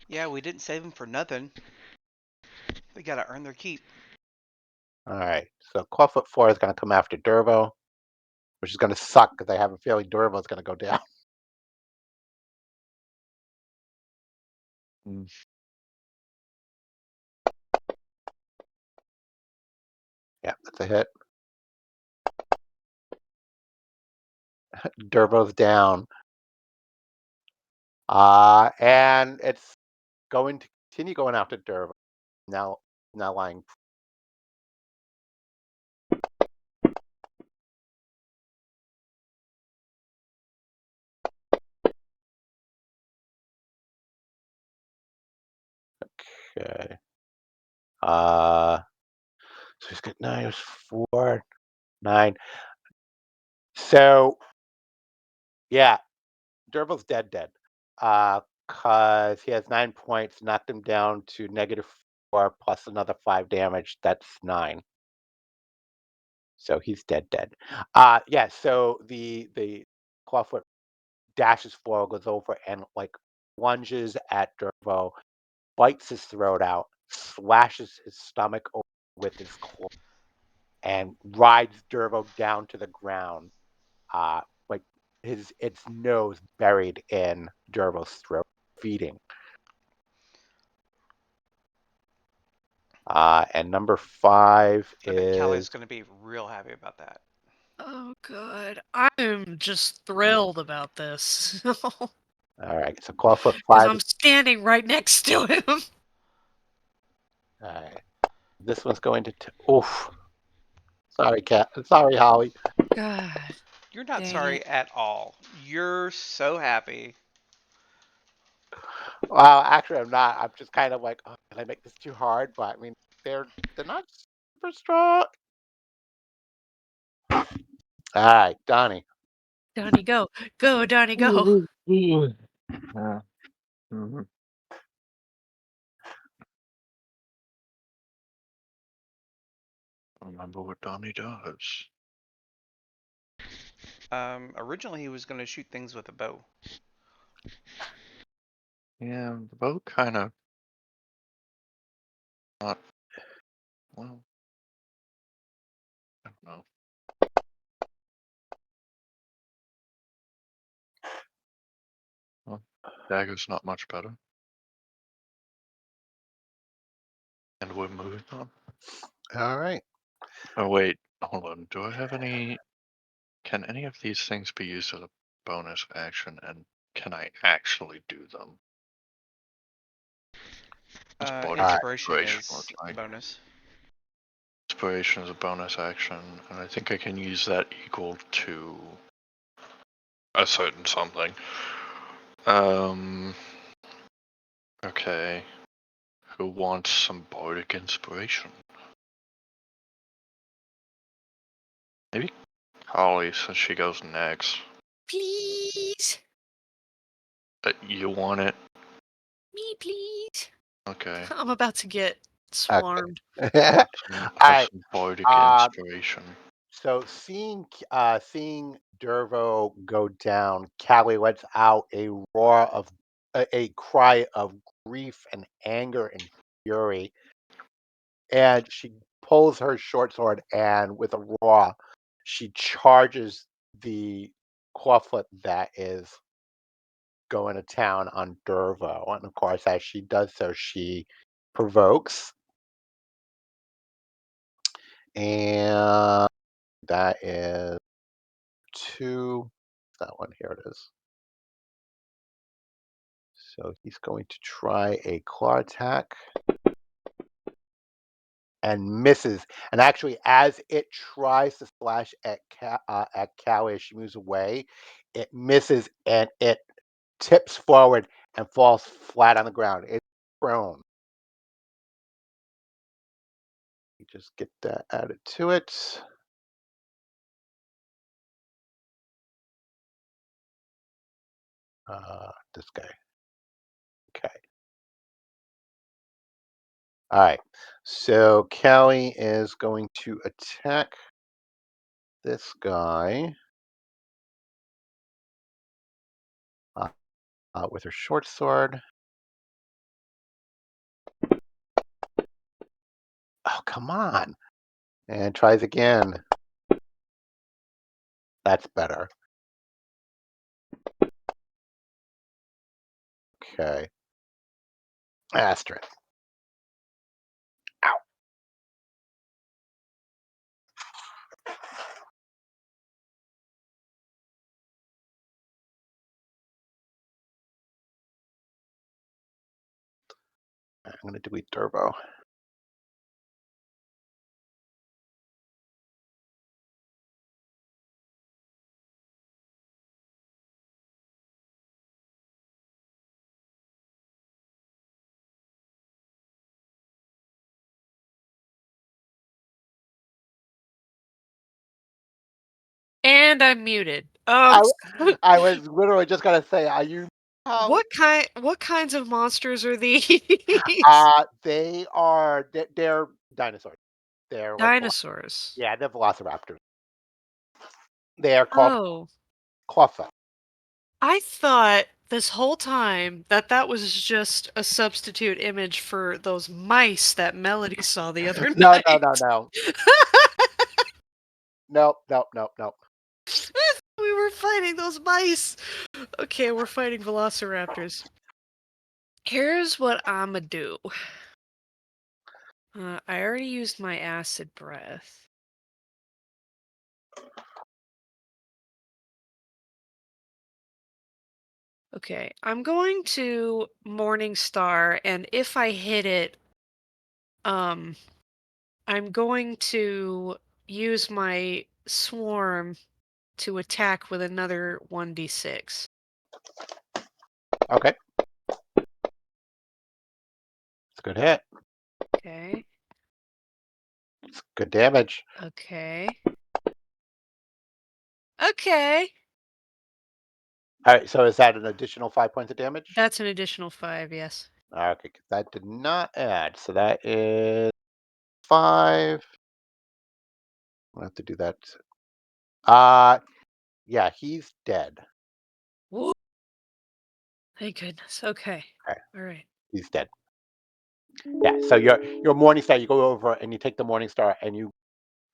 Yeah, we didn't save them for nothing. They gotta earn their keep. All right. So Clawfoot 4 is going to come after Dervo, which is going to suck because I have a feeling Dervo is going to go down. Mm. Yeah, that's a hit. Dervo's down. And it's going to continue going after Dervo. Now lying. Okay. So he's got 9, it was 4, 9. So yeah, Dervo's dead. Cause he has 9 points, knocked him down to -4 plus another 5 damage. That's 9. So he's dead. Yeah. So the Clawfoot dashes forward, goes over, and like lunges at Dervo, bites his throat out, slashes his stomach open with his claw, and rides Dervo down to the ground. Like its nose buried in Dervo's throat, feeding. And number 5 I bet is Callie's gonna be real happy about that. Oh, good. I'm just thrilled about this. all right. So Clawfoot Because 5 I'm is standing right next to him. all right. This one's going to oof. Sorry, Cat. Sorry, Holly. God You're not dang it. sorry at all. You're so happy. Well, actually, I'm not. I'm just kind of like, oh, can I make this too hard? But I mean, they're not super strong. All right, Donnie. Donnie, go. Go, Donnie, go. Yeah. Mhm. Remember what Donnie does. Originally he was gonna shoot things with a bow. Yeah, the boat kind of not well. I don't know. Well, dagger's not much better. And we're moving on. All right. Oh wait, hold on. Do I have any? Can any of these things be used as a bonus action? And can I actually do them? It's All bardic right. Inspiration inspiration. is Looks a like bonus. inspiration is a bonus action, and I think I can use that equal to a certain something. Um. Okay. Who wants some bardic inspiration? Maybe Holly, since she goes next. Please. You want it? Me, please. Okay. I'm about to get Okay. swarmed. All Have right. some bardic Uh, inspiration. so seeing Dervo go down, Callie lets out a roar of a cry of grief and anger and fury, and she pulls her short sword, and with a roar, she charges the clawfoot that is going to town on Dervo. And of course, as she does so, she provokes, and that is 2. That one, here it is. So he's going to try a claw attack and misses. And actually, as it tries to slash at Callie as she moves away, it misses and it tips forward and falls flat on the ground. It's prone. just get that added to it. This guy. Okay. All right. So Callie is going to attack this guy uh, with her short sword. Oh, come on. And tries again. That's better. Okay. Asterisk. Ow. I'm going to delete Turbo. And I'm muted. I, I was literally just going to say, are you Callie? What kinds of monsters are these? They're dinosaurs. They're like, Dinosaurs. yeah, they're velociraptors. They are called Oh, Cloffa. I thought this whole time that that was just a substitute image for those mice that Melody saw the other No, no, no, night. no. Nope, nope, nope, nope. We were fighting those mice. Okay, we're fighting velociraptors. Here's what I'ma do. I already used my acid breath. Okay, I'm going to Morning Star, and if I hit it, um, I'm going to use my swarm to attack with another 1d6. Okay. It's a good hit. Okay, It's good damage. okay, okay. All right, so is that an additional 5 points of damage? That's an additional 5, yes. Okay, 'cause that did not add. So that is 5. I'll have to do that. Uh, yeah, he's dead. Woo! Thank goodness. Okay. Okay, Alright. he's dead. Yeah, so your morning star, you go over and you take the morning star and you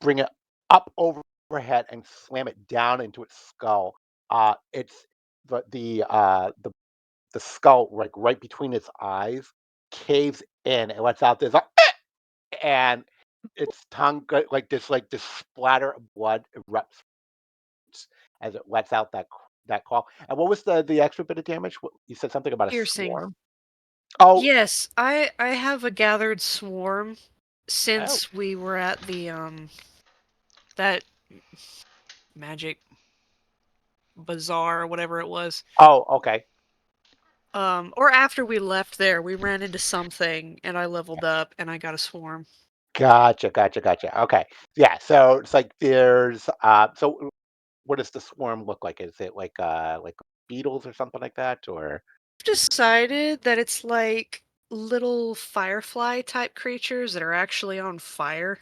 bring it up overhead and slam it down into its skull. It's the skull, like right between its eyes, caves in and lets out this, and its tongue like this splatter of blood erupts as it lets out that call. And what was the extra bit of damage? You said something about a Piercing. swarm. Oh, Yes, I have a gathered swarm oh, since we were at the that magic bazaar or whatever it was. oh, okay. Or after we left there, we ran into something and I leveled up and I got a swarm. Gotcha, gotcha, gotcha. Okay, yeah. So it's like there's so what does the swarm look like? Is it like beetles or something like that, or I've decided that it's like little firefly type creatures that are actually on fire.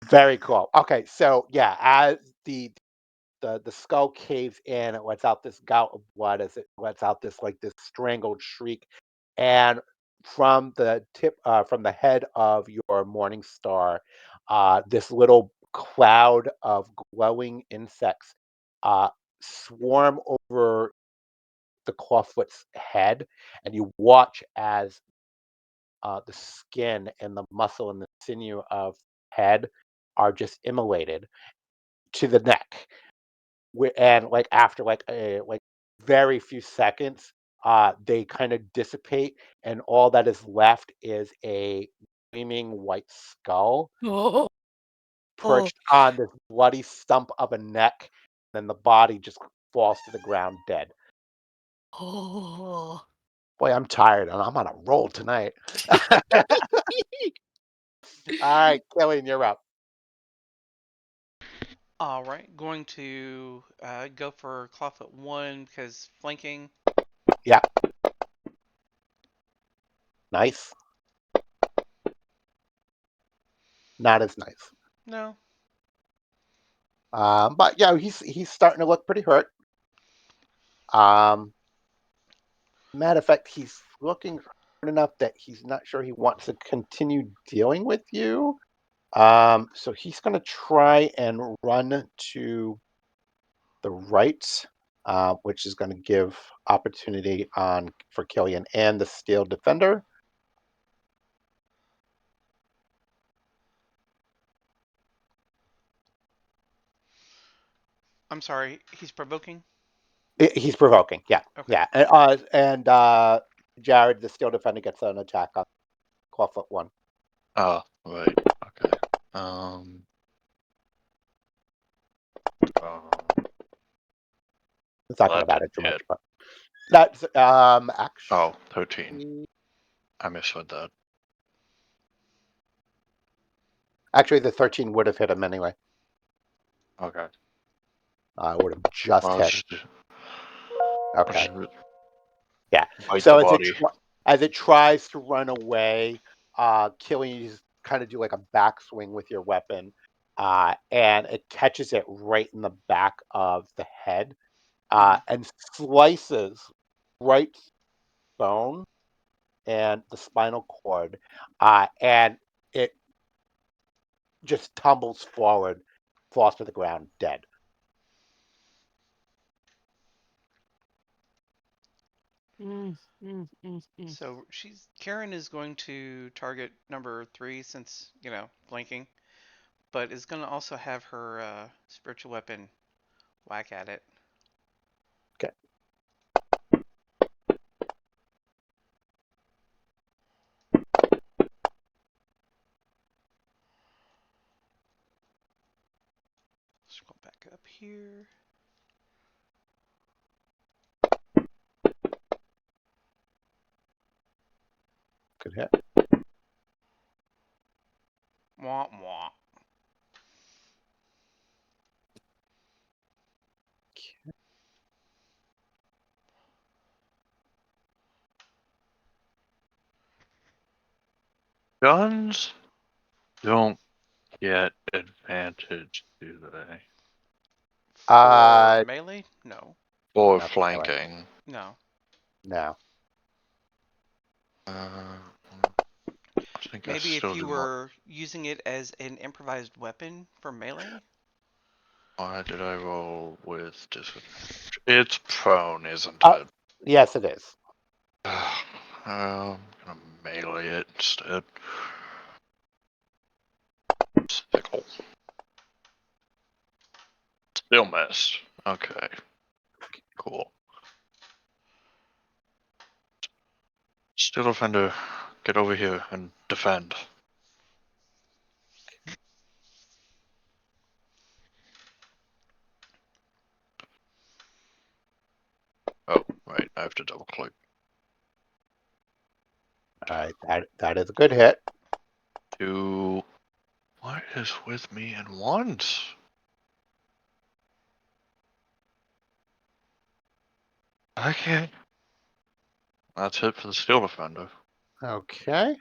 very cool? Okay, so yeah, as the skull caves in, it lets out this gout of blood as it lets out this strangled shriek, and from the head of your morning star, this little cloud of glowing insects uh, swarm over the clawfoot's head, and you watch as the skin and the muscle and the sinew of head are just immolated to the neck. And like after like very few seconds, they kind of dissipate, and all that is left is a gleaming white skull Oh, oh, perched on this bloody stump of a neck. Then the body just falls to the ground dead. oh. Boy, I'm tired and I'm on a roll tonight. All right, Killian, you're up. All right, going to go for clawfoot one because flanking. Yeah, nice. Not as nice. No. But yeah, he's starting to look pretty hurt. Um, Matter of fact, he's looking hurt enough that he's not sure he wants to continue dealing with you. So he's going to try and run to the right, which is going to give opportunity on for Killian and the steel defender. I'm sorry, he's provoking? He's provoking. Yeah, Okay. yeah. And Jared, the steel defender, gets an attack on clawfoot one. Ah, right. Okay. Um. It's not Well, going to that matter didn't too much, hit. but that's Oh, 13. actually I misread that. actually the 13 would have hit him anyway. Okay. Would have just Well, hit. I'll Okay. just Yeah. bite the So body. as it tries to run away, Killian, you just kind of do like a backswing with your weapon, and it catches it right in the back of the head, and slices right bone and the spinal cord, and it just tumbles forward, falls to the ground, dead. Mm, mm, mm, mm. So Karen is going to target number three since flanking, but is going to also have her spiritual weapon whack at it. Okay. Scroll back up here. Good hit. Wah wah. Guns don't get advantage, do they? For Uh, melee? No. Or not really. flanking. No. No. Uh, I think I Maybe if still you do more. were using it as an improvised weapon for melee? Why did I roll with disadvantage? It's prone, isn't Uh, it? yes, it is. I'm gonna melee it instead. Sickle. Still missed. Okay. Cool. Steel defender, get over here and defend. Oh, right. I have to double click. All right, that is a good hit. Do what is with me and ones? I can't. That's it for the steel defender. Okay.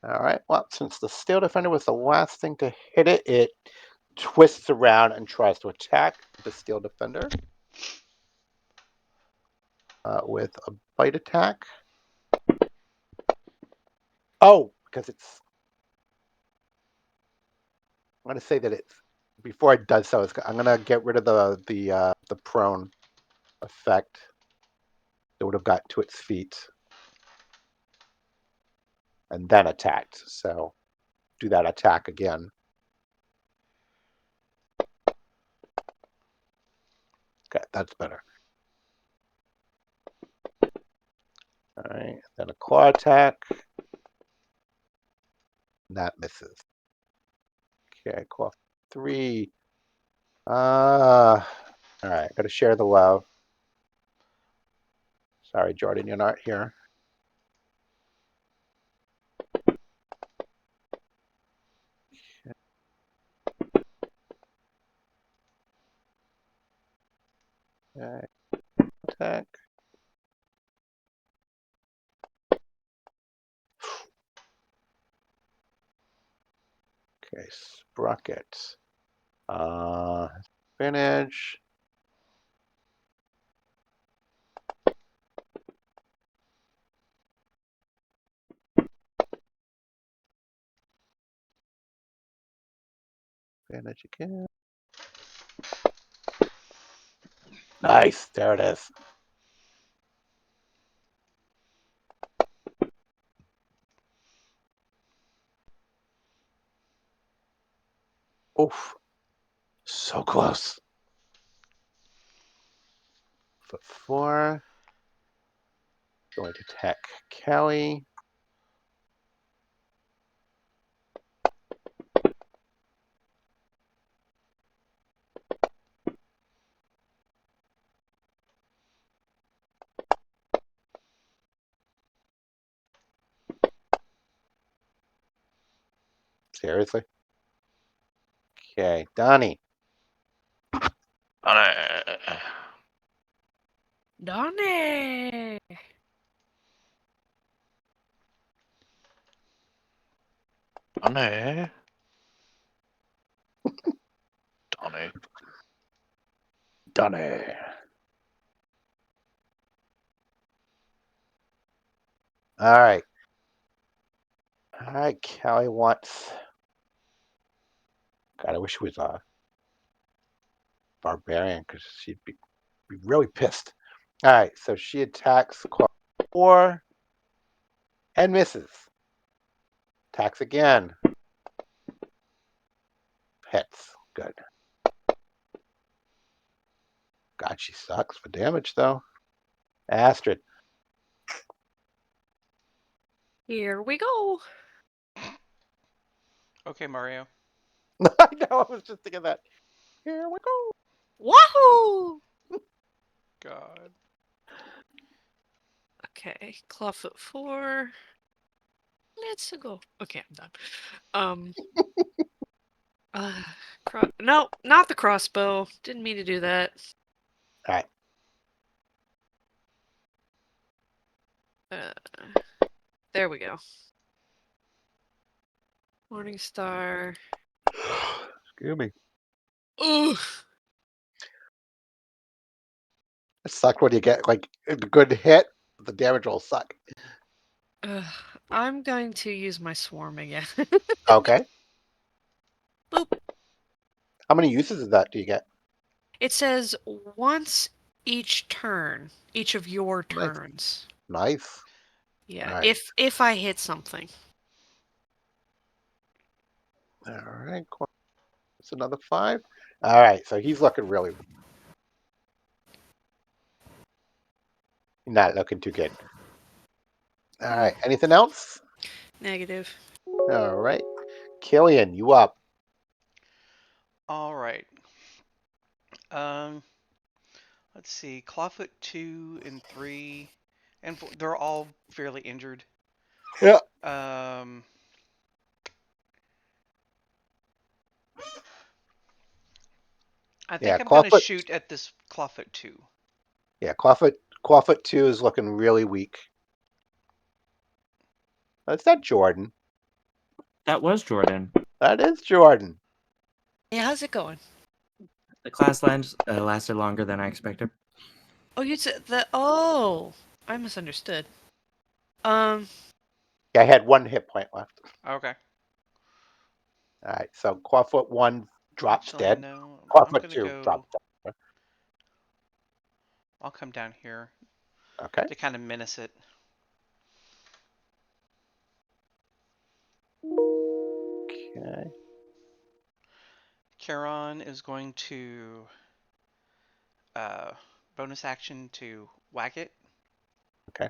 All right. Well, since the steel defender was the last thing to hit it, it twists around and tries to attack the steel defender with a bite attack. Oh, because it's. I'm going to say that it's before it does so. I'm going to get rid of the prone effect. It would have got to its feet and then attacked. So do that attack again. Okay, that's better. All right, then a claw attack. That misses. Okay, claw 3. All right, got to share the love. Sorry, Jordan, you're not here. Okay. Attack. Okay, Sprocket. Advantage. Advantage again. Nice. There it is. Oof. So close. Foot 4. Going to attack Kelly. Seriously? Okay, Donnie. Donnie! Donnie. Donnie. Donnie. All right. All right, Kelly wants. God, I wish she was a barbarian because she'd be really pissed. All right, so she attacks Claw 4 and misses. Attacks again. Hits. Good. God, she sucks for damage, though. Astrid. Here we go. Okay, Mario. I know, I was just thinking that. Here we go. Wahoo! God. Okay, clawfoot 4. Let's go. Okay, I'm done. Um. No, not the crossbow. Didn't mean to do that. All right. There we go. Morning Star. Excuse me. Ugh. It sucked when you get like a good hit. The damage will suck. Ugh. I'm going to use my swarm again. Okay. Boop. How many uses of that do you get? It says once each turn, each of your Nice. turns. Nice. Yeah, All right. if I hit something. All right. Cool. That's another 5. All right. So he's looking really not looking too good. All right. Anything else? Negative. All right. Killian, you up. All right. Um, let's see. Clawfoot 2 and 3, and they're all fairly injured. Yeah. Um, I Yeah. think I'm gonna Clawfoot. shoot at this Clawfoot 2. Yeah. Clawfoot 2 is looking really weak. That's not Jordan. That was Jordan. That is Jordan. Hey, how's it going? The class lasted longer than I expected. Oh, you said the. Oh, I misunderstood. Um. Yeah, I had 1 hit point left. Okay. All right. So Clawfoot 1 drops Actually, dead. no. I'm Clawfoot gonna 2 go. drops dead. I'll come down here Okay. to kind of menace it. Okay. Charon is going to uh, bonus action to whack it. Okay.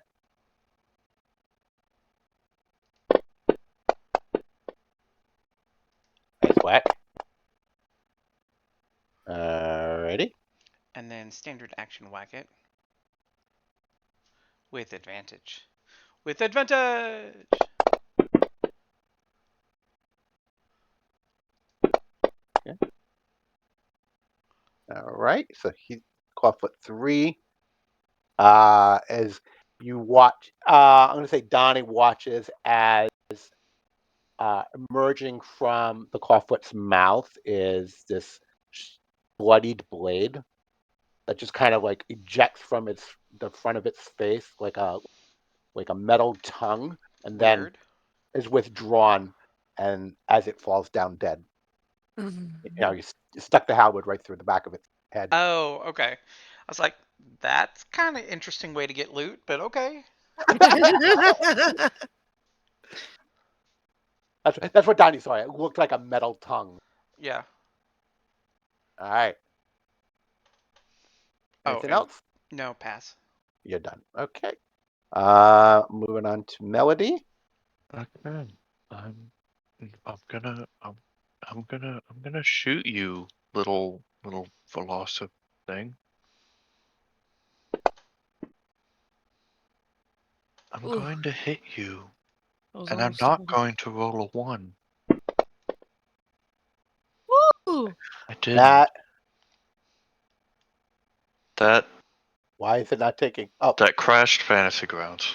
Nice whack. Alrighty. And then standard action whack it with advantage. With advantage! All right. So Clawfoot 3. As you watch, I'm going to say Donnie watches as emerging from the Clawfoot's mouth is this bloodied blade that just kind of like ejects from the front of its face like a metal tongue, and then Weird. is withdrawn, and as it falls down dead, you stuck the halberd right through the back of its head. Oh, okay. I was like, that's kind of interesting way to get loot, but okay. That's what Donnie saw. It looked like a metal tongue. Yeah. All right. Oh, Anything and else? no, pass. You're done. Okay. Moving on to Melody. Okay. I'm I'm gonna I'm gonna shoot you, little philosopher thing. I'm Ooh, going to hit you, that was and I'm almost not double. going to roll a 1. Woo! I didn't. That. That Why is it not taking? Oh, that crashed Fantasy Grounds.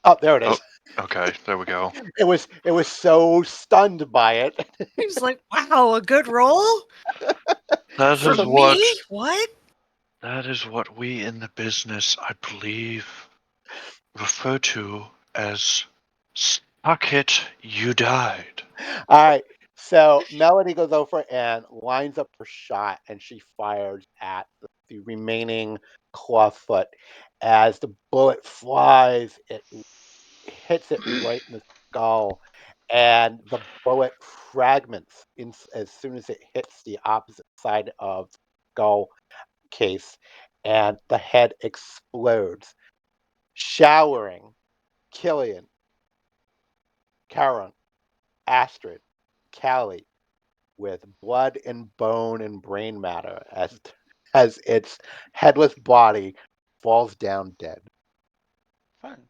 oh, there it Oh, is. okay, there we go. It was so stunned by it. He was like, wow, a good roll? That For is So what me? What? we in the business, I believe, refer to as "suck it, you died." all right. So Melody goes over and lines up her shot, and she fires at the remaining clawfoot. As the bullet flies, it hits it right in the skull, and the bullet fragments as soon as it hits the opposite side of the skull case, and the head explodes, showering Killian, Karen, Astrid, Callie with blood and bone and brain matter as its headless body falls down dead. Fun.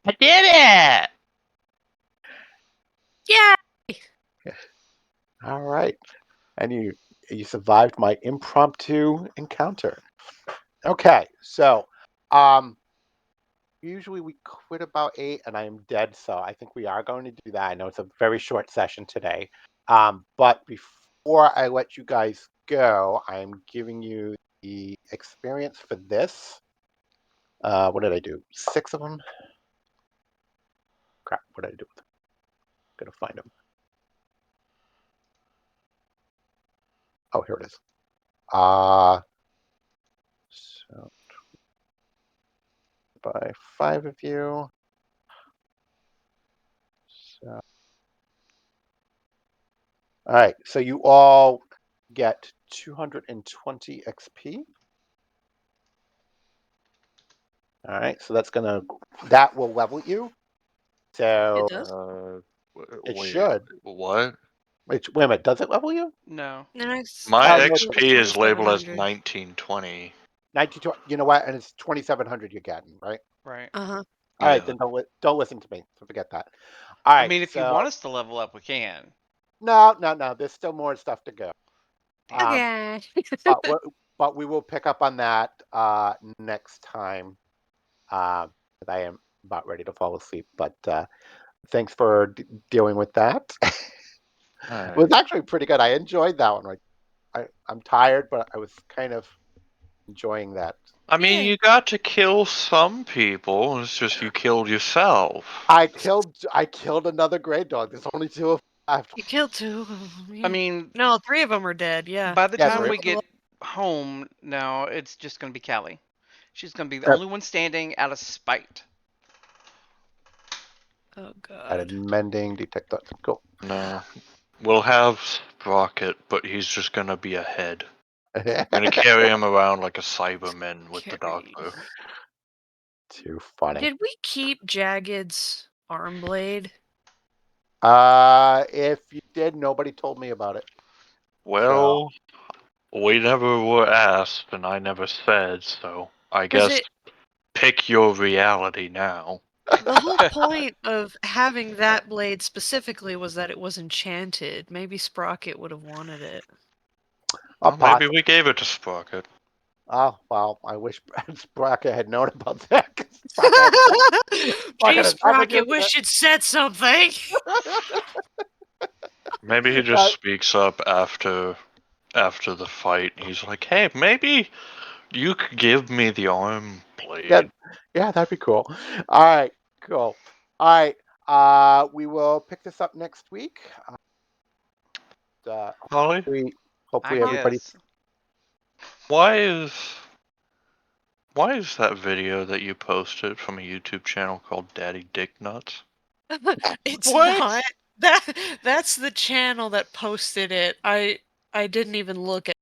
I did it! Yeah. All right, and you survived my impromptu encounter. Okay, so um, usually we quit about 8, and I am dead, so I think we are going to do that. I know it's a very short session today, but before I let you guys go, I'm giving you the experience for this. What did I do? 6 of them. Crap! What did I do with them? Gotta find them. Oh, here it is. So by 5 of you. So, all right. So you all get 220 XP. All right. So that will level you. So It does? it Wait, should. what? Wait a minute. Does it level you? No. My Oh I no, thought it was XP is labeled as 2700. 1920. 92. You know what? And it's 2,700 you're getting, right? Right. Uh-huh. All right. Yeah. Then don't listen to me. So forget that. All I right. mean, if you So want us to level up, we can. no. There's still more stuff to go. Damn it. Um, Okay. but we will pick up on that next time. Uh, 'Cause I am about ready to fall asleep. But thanks for dealing with that. It was Alright. actually pretty good. I enjoyed that one. Like I'm tired, but I was kind of enjoying that. I mean, Yeah. you got to kill some people. It's just you killed yourself. I killed another gray dog. There's only 2 left. You killed 2. I Yeah. mean, No, 3 of them are dead. Yeah. by the Yeah, time 3 of we them. get home now, it's just going to be Callie. She's going to be the Yep. only one standing out of spite. Oh Added God. mending, detect thoughts. Cool. No. We'll have Sprocket, but he's just gonna be a head. I'm gonna carry him around like a Cyberman with the Carry. doctor. Too funny. Did we keep Jagged's arm blade? If you did, nobody told me about it. So Well, we never were asked, and I never said, so I Because guess pick your reality now. The whole point of having that blade specifically was that it was enchanted. Maybe Sprocket would have wanted it. Well, maybe Possible. we gave it to Sprocket. Oh well, I wish Sprocket had known about that. 'Cause Sprocket, Gee, Sprocket has never Sprocket, used wish you'd said something. it. Maybe he just speaks up after the fight. He's like, "Hey, maybe you could give me the arm Yeah, blade." yeah, that'd be cool. All right, cool. All right, we will pick this up next week. Uh, Holly, hopefully, I hopefully everybody. guess. why is why is that video that you posted from a YouTube channel called Daddy Dick Nuts? It's What? not. That's the channel that posted it. I didn't even look at